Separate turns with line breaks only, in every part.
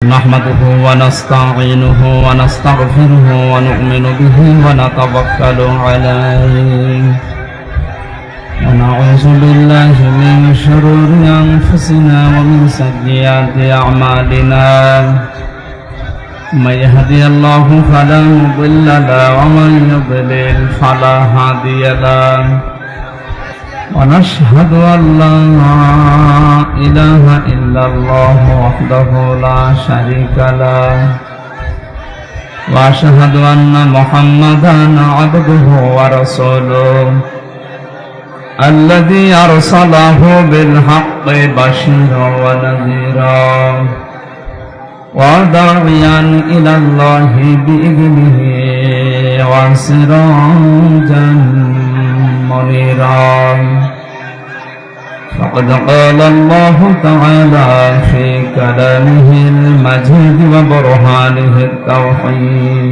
نحمده ونستعينه ونستغفره ونؤمن به ونتوكل عليه ونعوذ بالله من شرور أنفسنا ومن سيئات أعمالنا من يهدي الله فلا مضل له ومن يضلل فلا هادي له ونشهد أن لا إله إلا الله وحده لا شريك له وأشهد أن محمدا عبده ورسوله الذي أرسله بالحق بشيرا ونذيرا وداعيا إلى الله بإذنه وسراجا منيرا فقد قال الله تعالى في كلامه المجيد وبرهانه التوحيد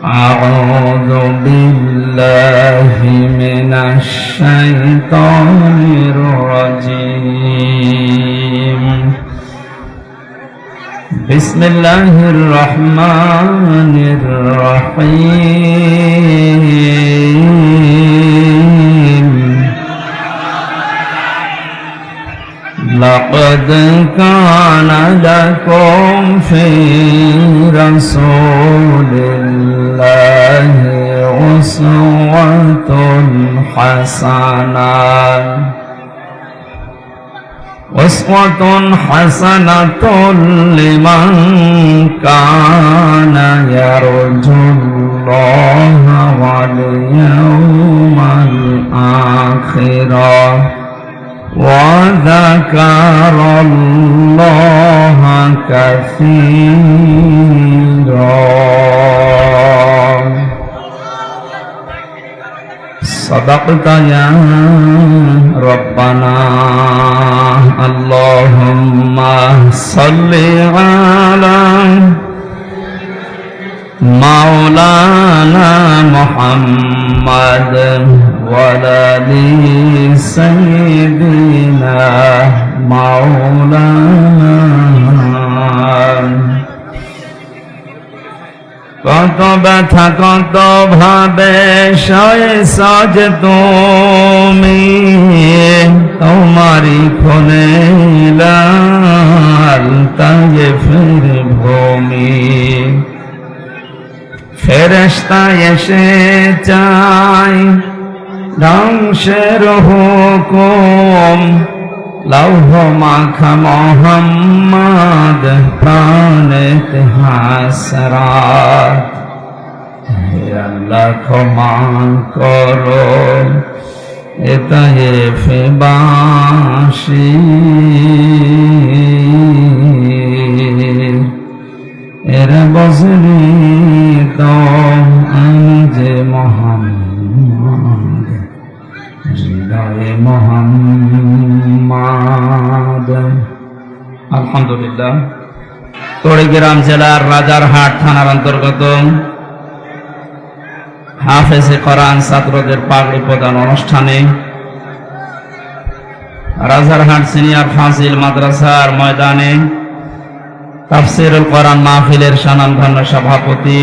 أعوذ بالله من الشيطان الرجيم بسم الله الرحمن الرحيم لقد كان لكم في رسول الله أسوة حسنة لمن كان يرجو الله واليوم الآخر وذكر الله كثيرا صدقت يا ربنا اللهم صل على مولانا محمد وعلى آل سيدنا مولانا কত ব্যথা কত ভাবে সাজ তুমি তোমারি খোনে লাল তায়েফের ভূমি ফেরেশতা এসে চায় ধ্বংসের হুকুম লৌহ মাখা মোহাম্মদ প্রাণেতে হাসরাত হে আল্লাহ ক্ষমা করো এতায়েফে বাসী এরা বজরি তো আমি যে মোহাম্মদ হৃদয়ে মোহাম্মদ। আলহামদুলিল্লাহ। কুড়িগ্রাম জেলার রাজারহাট থানার অন্তর্গত হাফেজে কোরআন ছাত্রদের পাগড়ি প্রদান অনুষ্ঠানে রাজারহাট সিনিয়র ফাজিল মাদ্রাসার ময়দানে তাফসীরুল কোরআন মাহফিলের স্বনামধন্য সভাপতি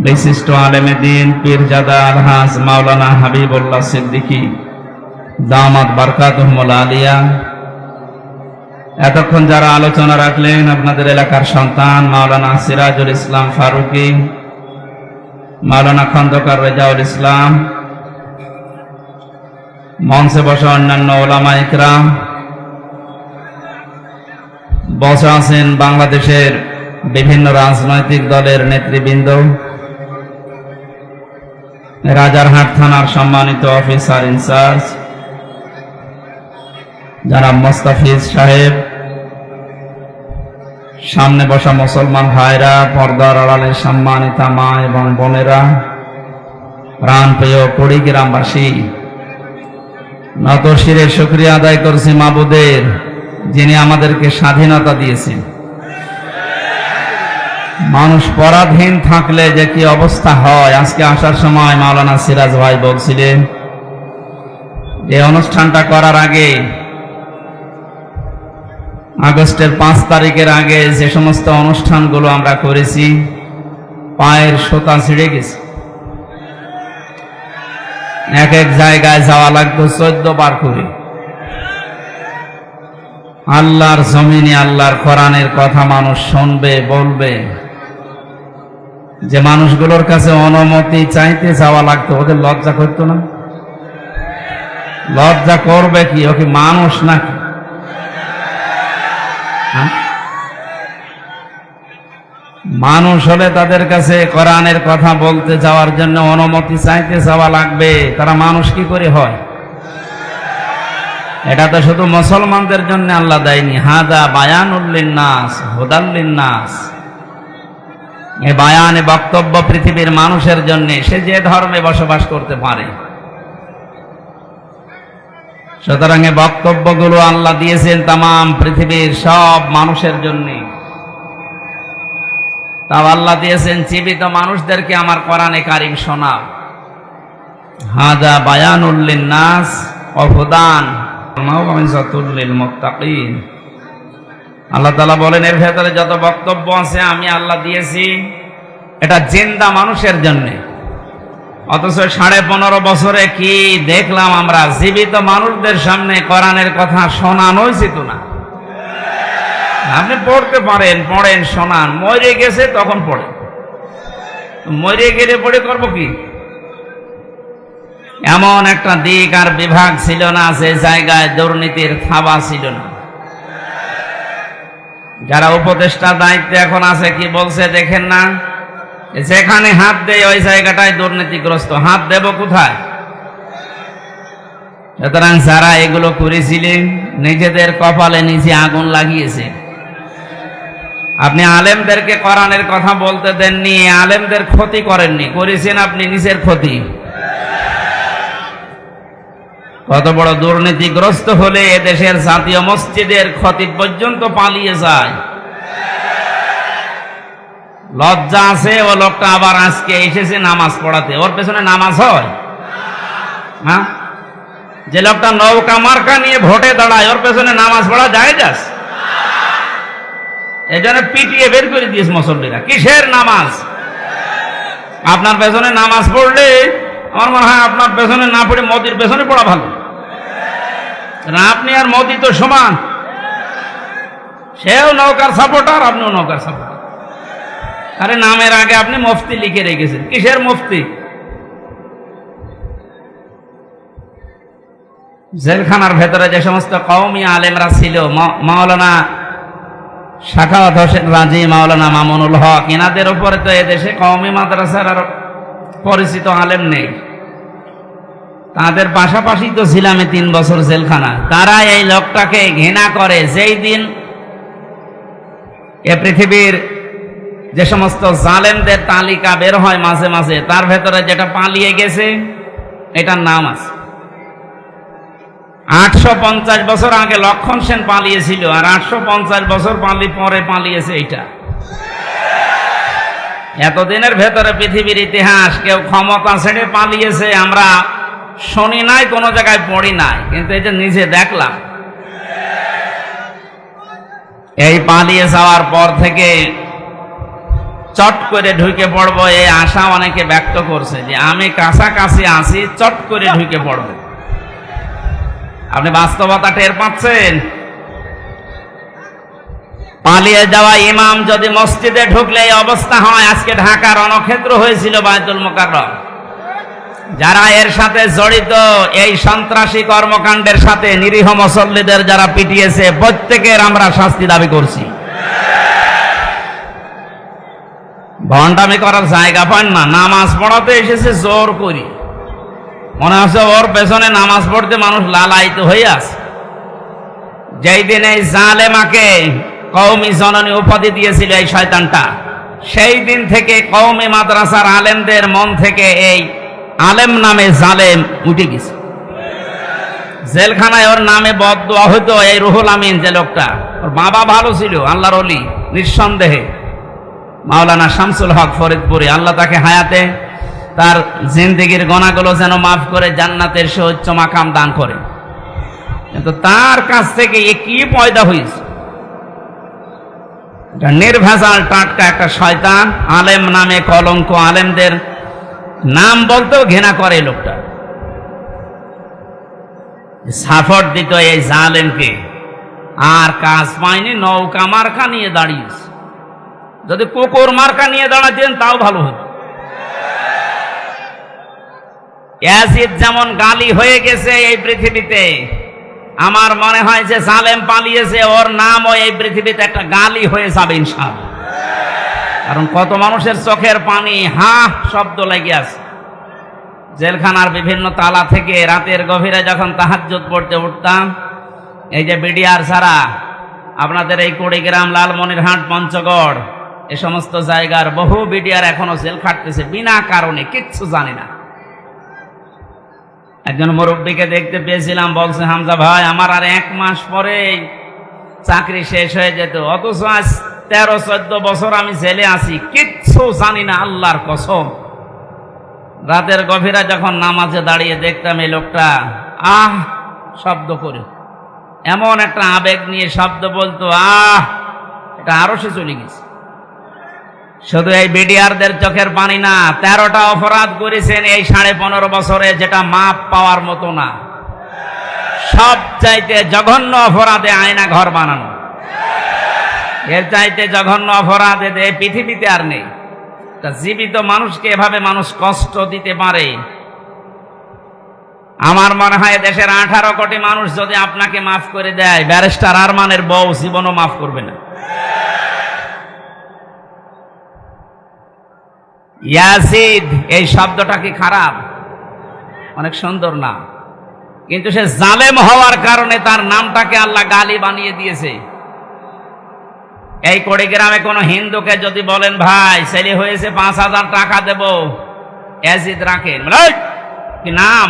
বিশিষ্ট আলেমে দ্বীন পীরজাদা আলহাজ মাওলানা হাবিবুল্লাহ সিদ্দিকী দামাত বারকাতুহুল আলিয়া, এতক্ষণ যারা আলোচনা রাখলেন আপনাদের এলাকার সন্তান মাওলানা সিরাজুল ইসলাম ফারুকী, মাওলানা খন্দকার রেজাউল ইসলাম, মঞ্চে বসা অন্যান্য ওলামা ইকরাম, বসে আছেন বাংলাদেশের বিভিন্ন রাজনৈতিক দলের নেতৃবৃন্দ, রাজারহাট থানার সম্মানিত অফিসার ইনচার্জ জনাব মোস্তাফিজ সাহেব, সামনে বসা মুসলমান ভাইরা, পর্দার আড়ালে সম্মানিতা মা এবং বোনেরা, প্রাণপ্রিয় কুড়িগ্রামবাসী, নত শিরে শুকরিয়া আদায় করছি মাবুদের যিনি আমাদেরকে স্বাধীনতা দিয়েছেন। মানুষ পরাধীন থাকলে যে কি অবস্থা হয়, আজকে আসার সময় মাওলানা সিরাজ ভাই বলছিলেন এই অনুষ্ঠানটা করার আগে আগস্টের 5 তারিখের আগে যে সমস্ত অনুষ্ঠানগুলো আমরা করেছি, পায়ের সুতা ছিঁড়ে গেছে। এক এক জায়গায় যাওয়া লাগতো 14 বার করে। আল্লাহর জমিনে আল্লাহর কোরআনের কথা মানুষ শুনবে, বলবে, যে মানুষগুলোর কাছে অনুমতি চাইতে যাওয়া লাগতো, ওদের লজ্জা করতো না? লজ্জা করবে কি? ও কি মানুষ নাকি? মানুষ হলে তাদের কাছে কোরআনের কথা বলতে যাওয়ার জন্য অনুমতি চাইতে যাওয়া লাগবে। তারা মানুষ কি করে হয়? এটা তো শুধু মুসলমানদের জন্য আল্লাহ দেয়নি। হাদা বায়ানুল লিন্নাস হুদাল লিন্নাস, এই বায়ান, বক্তব্য পৃথিবীর মানুষের জন্য, সে যে ধর্মে বসবাস করতে পারে। সুতরাং এই বক্তব্যগুলো আল্লাহ দিয়েছেন তামাম পৃথিবীর সব মানুষের জন্য। তাও আল্লাহ দিয়েছেন জীবিত মানুষদেরকে আমার কোরআনে কারিম শোনাও। হাদা বায়ানুল লিন্নাস ওয়া হুদান ওয়া মাউইযাতুল লিল মুত্তাকিন। আল্লাহ তাআলা বলেন, এর ভেতরে যত বক্তব্য আছে আমি আল্লাহ দিয়েছি এটা জিন্দা মানুষের জন্য। অথচ 15.5 বছরে কি দেখলাম আমরা? জীবিত মানুষদের সামনে কোরআনের কথা শোনানো উচিত না। আপনি পড়তে পারেন, পড়েন, শোনান। মরে গেছে তখন পড়ে, মরে গেলে পড়ে করবো কি? এমন একটা দিক আর বিভাগ ছিল না যে জায়গায় দুর্নীতির থাবা ছিল না। যারা উপদেষ্টা দায়িত্বে এখন আছে কি বলছে দেখেন না? যেখানে হাত দেয় ওই জায়গাটায় দুর্নীতিগ্রস্ত। হাত দেব কোথায়? সুতরাং যারা এগুলো করেছিলেন নিজেদের কপালে নিজে আগুন লাগিয়েছে। আপনি আলেমদেরকে কোরআনের কথা বলতে দেননি, আলেমদের ক্ষতি করেননি, করেছেন আপনি নিজের ক্ষতি। কত বড় দুর্নীতিগ্রস্ত হলে এদেশের জাতীয় মসজিদের খতিব পর্যন্ত পালিয়ে যায়। লজ্জা আছে ও লোকটা আবার আজকে এসেছে নামাজ পড়াতে, ওর পেছনে নামাজ হয়? হ্যাঁ, যে লোকটা নৌকা মার্কা নিয়ে ভোটে দাঁড়ায় ওর পেছনে নামাজ পড়া যায়? যাস এই জন্য পিটিয়ে বের করে দিয়েছে মুসল্লিরা। কিসের নামাজ? আপনার পেছনে নামাজ পড়লে আমার মনে হয় আপনার পেছনে না পড়ে মোদির পেছনে পড়া ভালো। আপনি আর মোদি তো সমান, সেও নৌকার সাপোর্টার, আপনিও নৌকার সাপোর্টার। আরে নামের আগে আপনি মুফতি লিখে রেখেছেন। কিসের মুফতি? জেলখানার ভেতরে যে সমস্ত কওমি আলেমরা ছিল, মাওলানা শাখাওয়াত হোসেন রাজি, মাওলানা মামুনুল হক, এনাদের উপরে তো এদেশে কওমি মাদ্রাসার আর পরিচিত আলেম নেই। তাদের পাশাপাশি তো ছিলাম 3 বছর জেলখানা। তারা এই লোকটাকে ঘৃণা করে। যেই দিন এ পৃথিবীর যে সমস্ত জালেমদের তালিকা বের হয় মাঝে মাঝে, তার ভেতরে যেটা পালিয়ে গেছে এটার নাম আছে। 850 বছর আগে লক্ষণ সেন পালিয়েছিল, আর 850 বছর পরে পালিয়েছে এইটা। এতদিনের ভেতরে পৃথিবীর ইতিহাস কেউ ক্ষমতা ছেড়ে পালিয়েছে আমরা শুনি নাই, কোনো জায়গায় পড়ি নাই, কিন্তু এই যে নিজে দেখলাম। এই পালিয়ে যাওয়ার পর থেকে চট করে ঢুকে পড়বো এই আশা অনেকে ব্যক্ত করছে, যে আমি কাছাকাছি আছি, চট করে ঢুকে পড়বো। আপনি বাস্তবতা টের পাচ্ছেন? পালিয়ে যাওয়া ইমাম যদি মসজিদে ঢুকলে এই অবস্থা হয়। আজকে ঢাকা রণক্ষেত্র হয়েছিল বায়তুল মুকাররম। যারা এর সাথে জড়িত, এই সন্ত্রাসী কর্মকাণ্ডের সাথে নিরীহ মুসল্লিদের যারা পিটিয়েছে, প্রত্যেকের আমরা শাস্তি দাবি করছি। ভণ্ডামি করার জায়গা পান না। নামাজ পড়াতে এসেছে জোর করি, মনে হচ্ছে ওর পেছনে নামাজ পড়তে মানুষ লালায়িত হয়ে আছে। যেই দিন এই জালেমাকে কওমি জননী উপাধি দিয়েছিল এই শয়তানটা, সেই দিন থেকে কওমি মাদ্রাসার আলেমদের মন থেকে এই আলেম নামে জালেম উঠে গেছে। জেলখানায় ওর নামে বদদোয়া হইতো। এই রুহুল আমিন যে লোকটা, ওর বাবা ভালো ছিল, আল্লাহর ওলি নিঃসন্দেহে, মাওলানা শামসুল হক ফরিদপুরি। আল্লাহ তাকে হায়াতে তার জিন্দেগির গোনাগুলো যেন মাফ করে জান্নাতের সুউচ্চ মাকাম দান করে। কিন্তু তার কাছ থেকে এ কি পয়দা হয়েছে? নির্ভেজাল টাটকা একটা শয়তান, আলেম নামে কলঙ্ক, আলেমদের নাম বলতেও ঘৃণা করে লোকটা। সাপোর্ট দিত এই জালেমকে, আর কাজ পায়নি, নৌকা মার্কা নিয়ে দাঁড়িয়েছে। যদি কুকুর মার্কা নিয়ে দাঁড়াতেন তাও ভালো হতো। ইয়াজিদ যেমন গালি হয়ে গেছে এই পৃথিবীতে, আমার মনে হয় যে জালেম পালিয়েছে, ওর নামও এই পৃথিবীতে একটা গালি হয়ে যাবে ইনশাআল্লাহ। কারণ কত মানুষের চোখের পানি হা শব্দ লেগে আছে। জেলখানার বিভিন্ন তালা থেকে রাতের গভীরে যখন তাহাজ্জুদ পড়তে উঠতাম, এই যে বিডিআর ছাড়া আপনাদের এই কুড়িগ্রাম, লালমনিরহাট, পঞ্চগড় এ সমস্ত জায়গার বহু বিডিআর এখনো জেল খাটতেছে বিনা কারণে, কিচ্ছু জানি না। একজন মুরব্বীকে দেখতে পেয়েছিলাম, বলছে হামজা ভাই আমার আর 1 মাস পরে চাকরি শেষ হয়ে যেত, অথচ আজ 13-14 বছর আমি জেলে আছি, কিচ্ছু জানি না, আল্লাহর কসম। রাতের গভীরা যখন নামাজে দাঁড়িয়ে দেখতাম এই লোকটা আহ শব্দ করে, এমন একটা আবেগ নিয়ে শব্দ বলতো, আহ, এটা আরো সে চলে গেছে। শুধু এই বিডিআরদের চোখের পানি না, 13টা অপরাধ করেছেন এই 15.5 বছরে, যেটা মাপ পাওয়ার মতো না। সব চাইতে জঘন্য অপরাধে আয়না ঘর বানানো, এর চাইতে জঘন্য অপরাধ এই পৃথিবীতে আর নেই। জীবিত মানুষকে এভাবে মানুষ কষ্ট দিতে পারে, আমার মনে হয় দেশের 18 কোটি মানুষ যদি আপনাকে মাফ করে দেয়, ব্যারিস্টার আরমানের বউ জীবনও মাফ করবে না। ইয়াজিদ এই শব্দটা কি খারাপ? অনেক সুন্দর না, কিন্তু সে জালেম হওয়ার কারণে তার নামটাকে আল্লাহ গালি বানিয়ে দিয়েছে। এই কুড়িগ্রামে কোন হিন্দুকে যদি বলেন ভাই ছেলে হয়েছে 5,000 টাকা দেব, ইয়াজিদ রাখেন, কি নাম,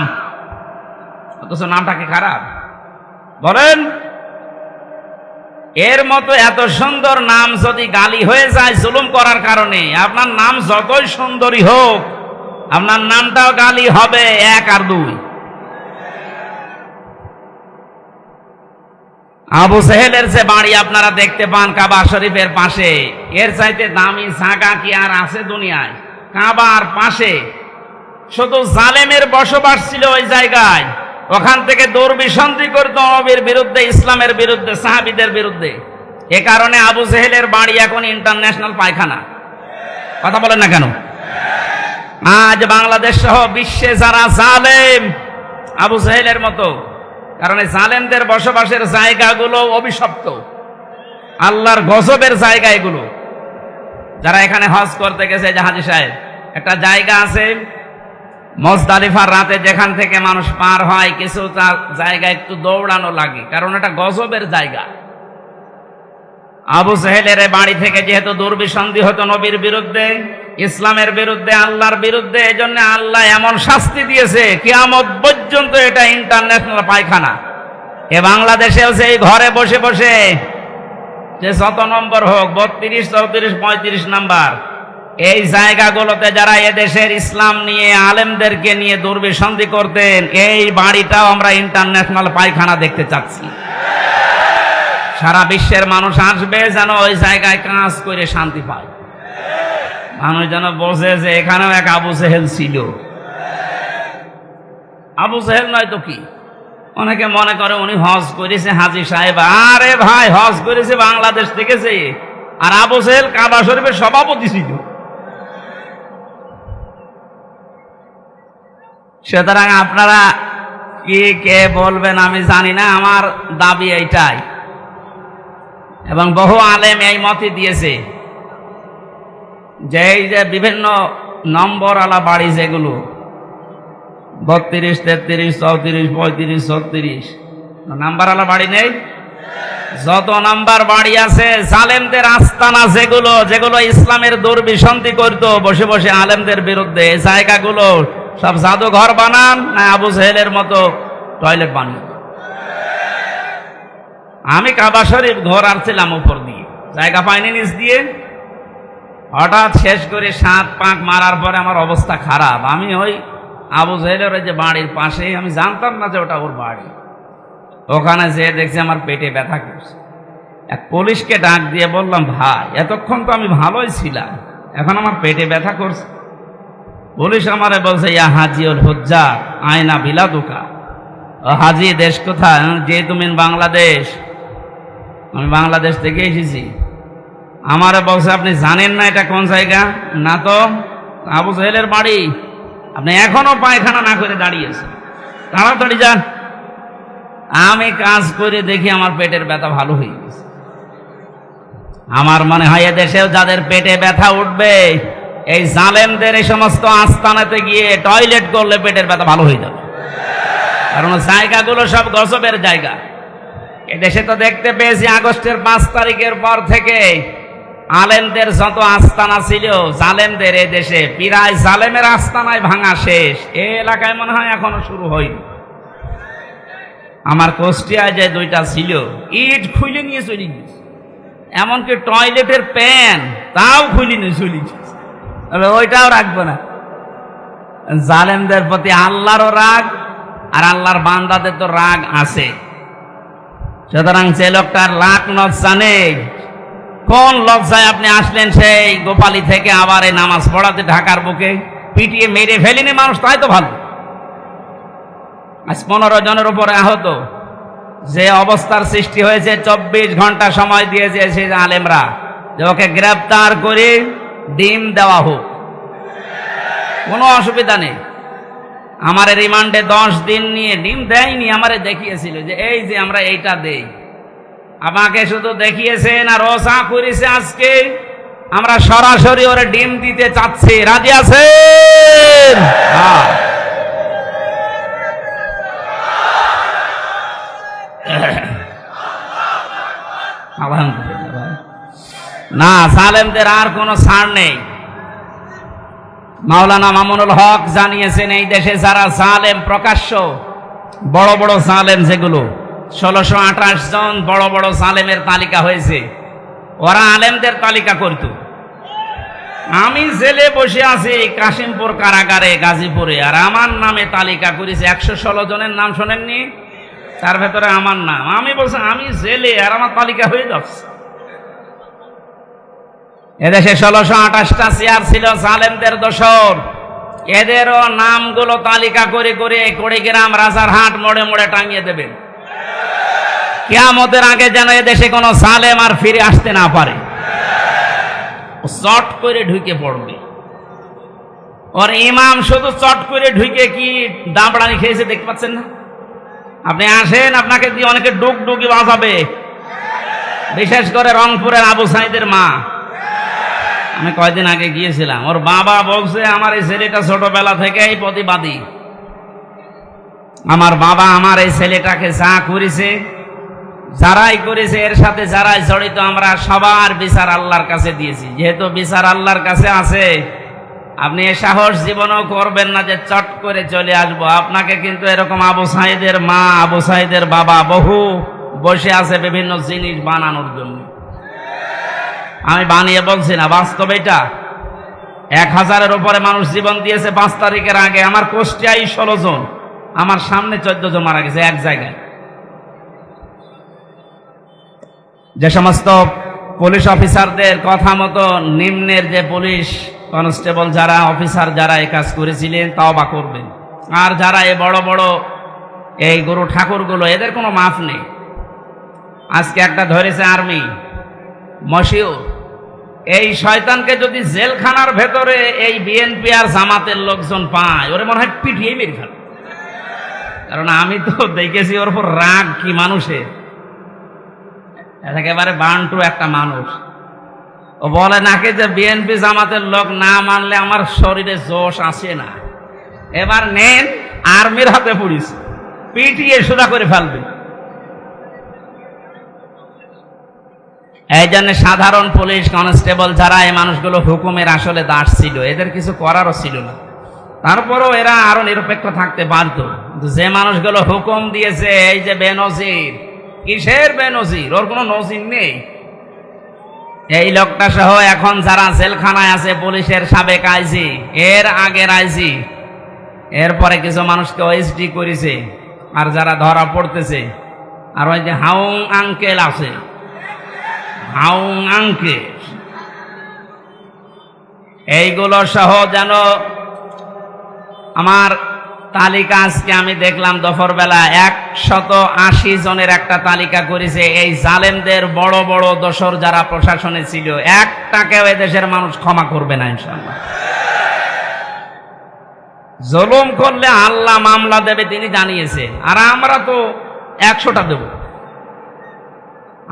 অথচ নামটা কি খারাপ বলেন? এর মতো এত সুন্দর নাম যদি গালি হয়ে যায় জুলুম করার কারণে, আপনার নাম যতই সুন্দরী হোক, আপনার নামটাও গালি হবে 1 আর 2। আবু সেহেলের যে বাড়ি আপনারা দেখতে পান কাবা শরীফের পাশে, এর চাইতে দামি জায়গা কি আর আছে দুনিয়ায়? কাবার পাশে শুধু জালেমের বসবাস ছিল ওই জায়গায়, ওখান থেকে দুর্বিসন্ধি করতো নবীর বিরুদ্ধে, ইসলামের বিরুদ্ধে, সাহাবীদের বিরুদ্ধে। এ কারণে আবু সেহেলের বাড়ি এখন ইন্টারন্যাশনাল পায়খানা। কথা বলেন না কেন? আজ বাংলাদেশ সহ বিশ্বে যারা জালেম আবু সেহেলের মতো, কারণ এই জালেমদের বসবাসের জায়গাগুলো অভিশপ্ত, আল্লাহর গজবের জায়গা এগুলো। যারা এখানে হজ করতে গেছে, হাজী সাহেব, একটা জায়গা আছে মুজদালিফার রাতে যেখান থেকে মানুষ পার হয়, কিছু জায়গা একটু দৌড়ানো লাগে, কারণ এটা গজবের জায়গা। আবু সেহেলের বাড়ি থেকে যেহেতু দুর্বিসন্ধি হতো নবীর বিরুদ্ধে, ইসলামের বিরুদ্ধে, আল্লাহর বিরুদ্ধে, এজন্য আল্লাহ এমন শাস্তি দিয়েছে কিয়ামত পর্যন্ত এটা ইন্টারন্যাশনাল পায়খানা। এ বাংলাদেশেও সেই ঘরে বসে বসে যে যত নম্বর হোক, 32, 34, 35 নাম্বার, এই জায়গাগুলোতে যারা এদেশের ইসলাম নিয়ে, আলেমদেরকে নিয়ে দুর্বিসন্ধি করতেন, এই বাড়িটাও আমরা ইন্টারন্যাশনাল পায়খানা দেখতে চাচ্ছি। সারা বিশ্বের মানুষ আসবে যেন ওই জায়গায় কাজ করে শান্তি পায়, মানুষ যেন বোঝে যে এখানেও এক আবু সেহেল ছিল। আবু সেহেল নয় তো কি? অনেকে মনে করে উনি হজ করেছে হাজী সাহেব। আরে ভাই, হজ করেছে বাংলাদেশ থেকে, যে আর আবু সেহেল কাবা শরীফের সভাপতি ছিল। সুতরাং আপনারা কি কে বলবেন আমি জানি না, আমার দাবি এইটাই, এবং বহু আলেম এই মতই দিয়েছে যে এই যে বিভিন্ন নম্বরওয়ালা বাড়ি যেগুলো 32, 33, 34, 35, 36 নাম্বারওয়ালা বাড়ি নেই, যত নাম্বার বাড়ি আছে, জালেমদের আস্তানা যেগুলো, যেগুলো ইসলামের দুর্বিসন্ধি করতো বসে বসে আলেমদের বিরুদ্ধে, এই জায়গাগুলো সব জাদুঘর বানান না আবু সেহেলের মতো টয়লেট বানিয়ে। আমি কাবা শরীফ ঘোরার ছিলাম উপর দিয়ে, জায়গা পাইনি নিচ দিয়ে, হঠাৎ শেষ করে 7 পাক মারার পরে আমার অবস্থা খারাপ। আমি ওই আবু সেহেলের যে বাড়ির পাশে, আমি জানতাম না যে ওটা ওর বাড়ি, ওখানে যেয়ে দেখছি আমার পেটে ব্যথা করছে। এক পুলিশকে ডাক দিয়ে বললাম, ভাই এতক্ষণ তো আমি ভালোই ছিলাম, এখন আমার পেটে ব্যথা করছে। পুলিশ আমারে বলছে, ইয়া হাজিউল হুজ্জার আয়না বিলাদুকা, ও হাজি দেশ কোথায়? যে তুমি বাংলাদেশ। আমি বাংলাদেশ থেকে এসেছি। আমারে বলছে, আপনি জানেন না এটা কোন জায়গা? না তো। আবু জাহেলের বাড়ি। আপনি এখনো পায়খানা না করে দাঁড়িয়েছেন, তাড়াতাড়ি যান। আমি কাজ করে দেখি আমার পেটের ব্যথা ভালো হয়ে গেছে। আমার মনে হয় এদেশেও যাদের পেটে ব্যথা উঠবে, এই জালেমদের এই সমস্ত আস্তানাতে গিয়ে টয়লেট করলে পেটের ব্যথা ভালো হয়ে যাবে। কারণ জায়গাগুলো সব গজবের জায়গা। এদেশে তো দেখতে পেয়েছি আগস্টের 5 তারিখের পর থেকে আলেমদের যত আস্তানা ছিল জালেমদের, এই দেশে প্রায় জালেমের আস্তানায় ভাঙা শেষ। এই এলাকায় মনে হয় এখনো শুরু হয়নি। আমার কুষ্টিয়ায় যে 2টা ছিল, ইট খুলে নিয়ে চলে গেছে, এমনকি টয়লেটের প্যান তাও খুলে নিয়ে চলে গেছে। ওইটাও রাখবো না। জালেমদের প্রতি আল্লাহরও রাগ, আর আল্লাহর বান্দাদের তো রাগ আছে। সুতরাং যে লোকটার লাখ লজ্জা নেই, কোন লজ্জায় আপনি আসলেন সেই গোপালী থেকে আবার এই নামাজ পড়াতে ঢাকার বুকে? পিটিয়ে মেরে ফেলিনি মানুষ, তাই তো ভালো। আজ 15 জনের উপরে আহত। যে অবস্থার সৃষ্টি হয়েছে, 24 ঘন্টা সময় দিয়েছে সেই আলেমরা যে ওকে গ্রেফতার করে ডিম দেওয়া হোক, কোনো অসুবিধা নেই। আমার রিমান্ডে 10 দিন নিয়ে ডিম দেয়নি, আমারে দেখিয়েছিল যে এই যে আমরা এইটা দেই। আমাকে শুধু দেখিয়েছেন আর রোসা করেছে। আজকে আমরা সরাসরি ওরে ডিম দিতে চাচ্ছি, রাজি আছেন? না, সালেমদের আর কোনো ছাড় নেই। মাওলানা মামুনুল হক জানিয়েছেন, এই দেশে যারা জালেম প্রকাশ্য বড় বড় জালেম, যেগুলো 1628 জন বড় বড় জালেমের তালিকা হয়েছে, ওরা আলেমদের তালিকা করত। আমি জেলে বসে আছি কাশিমপুর কারাগারে গাজীপুরে, আর আমার নামে তালিকা করেছে 116 জনের নাম শোনেননি? তার ভেতরে আমার নাম। আমি বলছি আমি জেলে, আর আমার তালিকা হয়ে যাচ্ছে। এদেশে 1628টা চেয়ার ছিল জালেমদের দোসর। এদেরও নামগুলো তালিকা করে করে কুড়িগ্রাম, রাজারহাট মোড়ে মোড়ে টাঙিয়ে দেবেন। কিয়ামতের আগে যেন এদেশে কোনো জালেম আর ফিরে আসতে না পারে। চট করে ঢুকে পড়বে। ওর ইমাম শুধু চট করে ঢুকে কি দাবড়ানি খেয়েছে দেখতে পাচ্ছেন না? আপনি আসেন, আপনাকে দিয়ে অনেকে ডুগডুগি বাজাবে, বিশেষ করে রংপুরের আবু সাইদের মা। আমি কয়দিন আগে গিয়েছিলাম, ওর বাবা বলছে আমার এই ছেলেটা ছোটবেলা থেকেই প্রতিবাদী। আমার বাবা আমার এই ছেলেটাকে যা করেছে, যারাই করেছে, এর সাথে যারাই জড়িত, আমরা সবার বিচার আল্লাহর কাছে দিয়েছি। যেহেতু বিচার আল্লাহর কাছে আছে, আপনি এ সাহস জীবনও করবেন না যে চট করে চলে আসবো। আপনাকে কিন্তু এরকম আবু সাইদের মা, আবু সাইদের বাবা বহু বসে আছে বিভিন্ন জিনিস বানানোর জন্য। আমি বানিয়ে বলছি না, বাস্তব এটা। 1000-এর উপরে মানুষ জীবন দিয়েছে 5 তারিখের আগে। আমার কুষ্টিয়ায় 16 জন, আমার সামনে 14 জন মারা গেছে এক জায়গায়। যে সমস্ত পুলিশ অফিসারদের কথা মতো নিম্নের যে পুলিশ কনস্টেবল যারা, অফিসার যারা এই কাজ করেছিলেন, তওবা করবেন। আর যারা এই বড় বড় এই গুরু ঠাকুরগুলো, এদের কোনো মাফ নেই। আজকে একটা ধরেছে আর্মি, মশিউর। এই শয়তানকে যদি জেলখানার ভেতরে এই বিএনপি আর জামাতের লোকজন পায়, ওরে মনে হয় পিটিয়ে মেরে ফেলে। কারণ আমি তো দেখেছি ওর উপর রাগ কি মানুষের, একেবারে বান্টু একটা মানুষ। ও বলে নাকি যে বিএনপি জামাতের লোক না মানলে আমার শরীরে জোশ আসে না। এবার নেন, আর্মির হাতে পুলিশ পিটিয়ে সোজা করে ফেলবে। এই জন্য সাধারণ পুলিশ কনস্টেবল যারা, এই মানুষগুলো হুকুমের আসলে দাস ছিল, এদের কিছু করারও ছিল না। তারপরও এরা আরো নিরপেক্ষ থাকতে পারত। যে মানুষগুলো হুকুম দিয়েছে, এই যে বেনজির, কিসের বেনজির? ওর কোনো নজির নেই। এই লোকটা সহ এখন যারা জেলখানায় আছে, পুলিশের সাবেক আইজি, এর আগের আইজি, এরপরে কিছু মানুষকে ওএসডি করেছে। আর যারা ধরা পড়তেছে, আর ওই যে হাউং আঙ্কেল আছে, আউং আংকে, এইগুলো সহ যেন আমার তালিকা আজকে আমি দেখলাম দুপুরবেলা 180 জনের একটা তালিকা করেছে। এই জালেমদের বড় বড় দোসর যারা প্রশাসনে ছিল, একটাকেও এদেশের মানুষ ক্ষমা করবে না ইনশাআল্লাহ। জুলুম করলে আল্লাহ মামলা দেবে তিনি জানিয়েছে, আর আমরা তো 100টা দেব।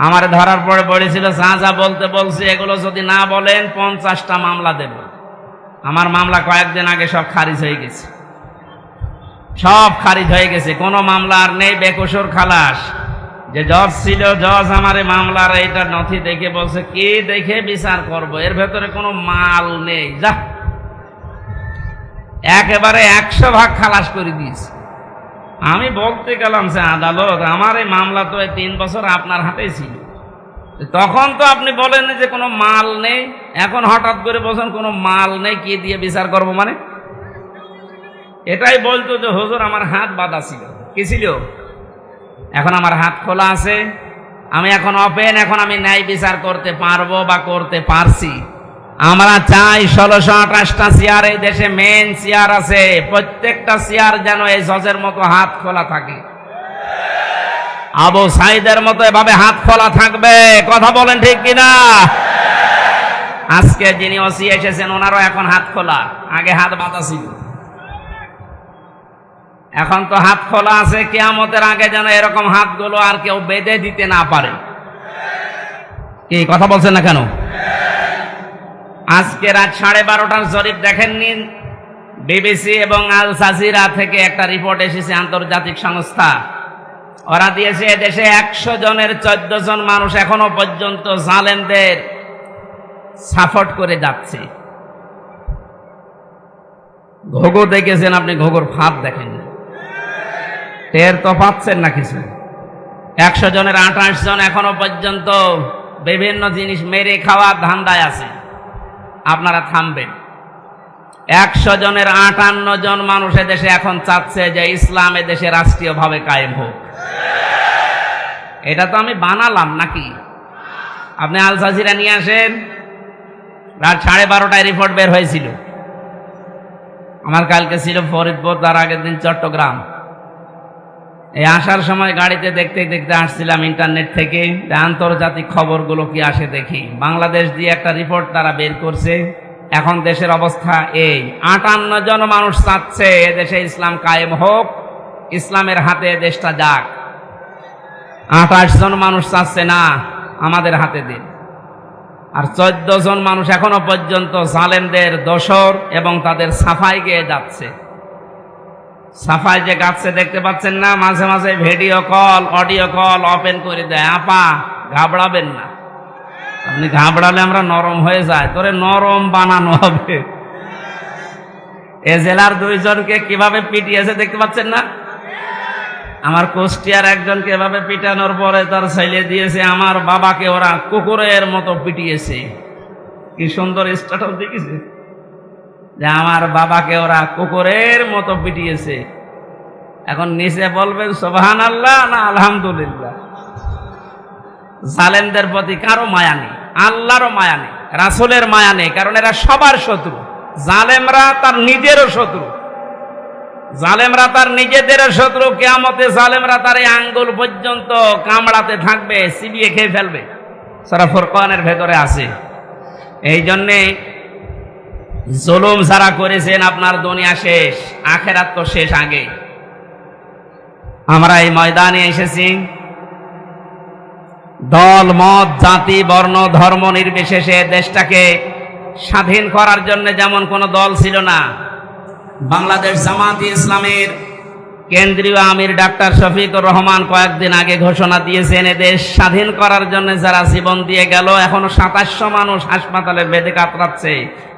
আমার ধরার পরে পড়েছিল যা যা বলতে বলছে এগুলো যদি না বলেন 50টা মামলা দেব। আমার মামলা কয়েকদিন আগে সব খারিজ হয়ে গেছে, সব খারিজ হয়ে গেছে, কোনো মামলা আর নেই। বেকসুর খালাস। যে জজ ছিল, জজ আমার মামলার এইটা নথি দেখে বলছে কি দেখে বিচার করব, এর ভেতরে কোনো মাল নেই, যা একেবারে 100 ভাগ খালাস করে দিয়েছে। আমি বলতে গেলাম যে আদালত, আমার এই মামলা তো 3 বছর আপনার হাতেই ছিল, তখন তো আপনি বলেন যে কোনো মাল নেই, এখন হঠাৎ করে বলছেন কোনো মাল নেই, কি দিয়ে বিচার করব? মানে এটাই বলতো যে হুজুর আমার হাত বাঁধা ছিল। কি ছিল? এখন আমার হাত খোলা আছে, আমি এখন ওপেন, এখন আমি ন্যায় বিচার করতে পারবো বা করতে পারছি। আমরা চাই 1628টা চেয়ার এই দেশে মেন চেয়ার আছে, প্রত্যেকটা চেয়ার যেন এই জজের মতো হাত খোলা থাকে, আবু সাইদের মতো এভাবে হাত খোলা থাকবে। কথা বলেন ঠিক কিনা? আজকে যিনি ওসি এসেছেন ওনারও এখন হাত খোলা, আগে হাত বাঁধা ছিল, এখন তো হাত খোলা আছে। কিয়ামতের আগে যেন এরকম হাতগুলো আর কেউ বেঁধে দিতে না পারে। কি কথা বলছেন না কেন? আজকে রাত 12:30টার জরিপ দেখেননি? বিবিসি এবং আল জাজিরা থেকে একটা রিপোর্ট এসেছে, আন্তর্জাতিক সংস্থা। ওরা দিয়েছে দেশে 100 জনের 14 জন মানুষ এখনো পর্যন্ত জালেমদের সাপোর্ট করে যাচ্ছে। ঘুঘু দেখেছেন আপনি? ঘুঘুর ফাঁদ দেখেন, টের তো পাচ্ছেন না কিছু। 100 জনের 28 জন এখনো পর্যন্ত বিভিন্ন জিনিস মেরে খাওয়ার ধান্দায় আছে। আপনারা থামবেন। 100 জনের 58 জন মানুষ দেশে এখন চাচ্ছে যে ইসলাম দেশে রাষ্ট্রীয়ভাবে কায়েম হোক। এটা তো আমি বানালাম নাকি? আপনি আল জাজিরা নিয়ে আসেন, রাত 12:30টায় রিপোর্ট বের হয়েছিল। আমার কালকে ছিল ফরিদপুর, তার আগের দিন চট্টগ্রাম। এই আসার সময় গাড়িতে দেখতে দেখতে আসছিলাম ইন্টারনেট থেকে, আন্তর্জাতিক খবরগুলো কি আসে দেখি। বাংলাদেশ দিয়ে একটা রিপোর্ট তারা বের করছে। এখন দেশের অবস্থা এই, 58 জন মানুষ চাচ্ছে এদেশে ইসলাম কায়েম হোক, ইসলামের হাতে দেশটা যাক। 28 জন মানুষ চাচ্ছে না আমাদের হাতে দিন। আর 14 জন মানুষ এখনো পর্যন্ত জালেমদের দোসর এবং তাদের সাফাই গেয়ে যাচ্ছে। সাফাই যে গাচ্ছে দেখতে পাচ্ছেন না, মাঝে মাঝে video call, audio call open করে দেয়। আপা ঘাবড়াবেন না, আপনি ঘাবড়ালে আমরা নরম হয়ে যায়, তোরে নরম বানানো হবে। এ জেলার 2 জনকে কিভাবে পিটিয়েছে দেখতে পাচ্ছেন না? আমার কুষ্টিয়ার একজনকে এভাবে পিটানোর পরে তার ছেলে দিয়েছে আমার বাবাকে ওরা কুকুরের মতো পিটিয়েছে। কি সুন্দর স্ট্যাটাস দেখেছে যে আমার বাবাকে ওরা কুকুরের মতো পিটিয়েছে। এখন নিচে বলবেন সুবহানাল্লাহ না আলহামদুলিল্লাহ। জালেমদের প্রতি কারো মায়া নেই, আল্লাহরও মায়া নেই, রাসূলের মায়া নেই, কারণ এরা সবার শত্রু। জালেমরা তার নিজেরও শত্রু, জালেমরা তার নিজেদেরও শত্রু। কিয়ামতে জালেমরা তার এই আঙ্গুল পর্যন্ত কামড়াতে থাকবে, চিবিয়ে খেয়ে ফেলবে। সূরা ফুরকানের ভেতরে আছে। এই জন্যে জুলুম যারা করেছেন আপনার দুনিয়া শেষ, আখেরাত তো শেষ আগে। আমরা এই ময়দানে এসেছি দল মত জাতি বর্ণ ধর্ম নির্বিশেষে দেশটাকে স্বাধীন করার জন্য। যেমন কোনো দল ছিল না। বাংলাদেশ জামাতে ইসলামের কেন্দ্রীয় আমির ডাক্তার শফিকুর রহমান কয়েকদিন আগে ঘোষণা দিয়েছেন দেশ স্বাধীন করার জন্য যারা জীবন দিয়ে গেল, এখনো 2700 মানুষ হাসপাতালে বেডে কাতরাচ্ছে।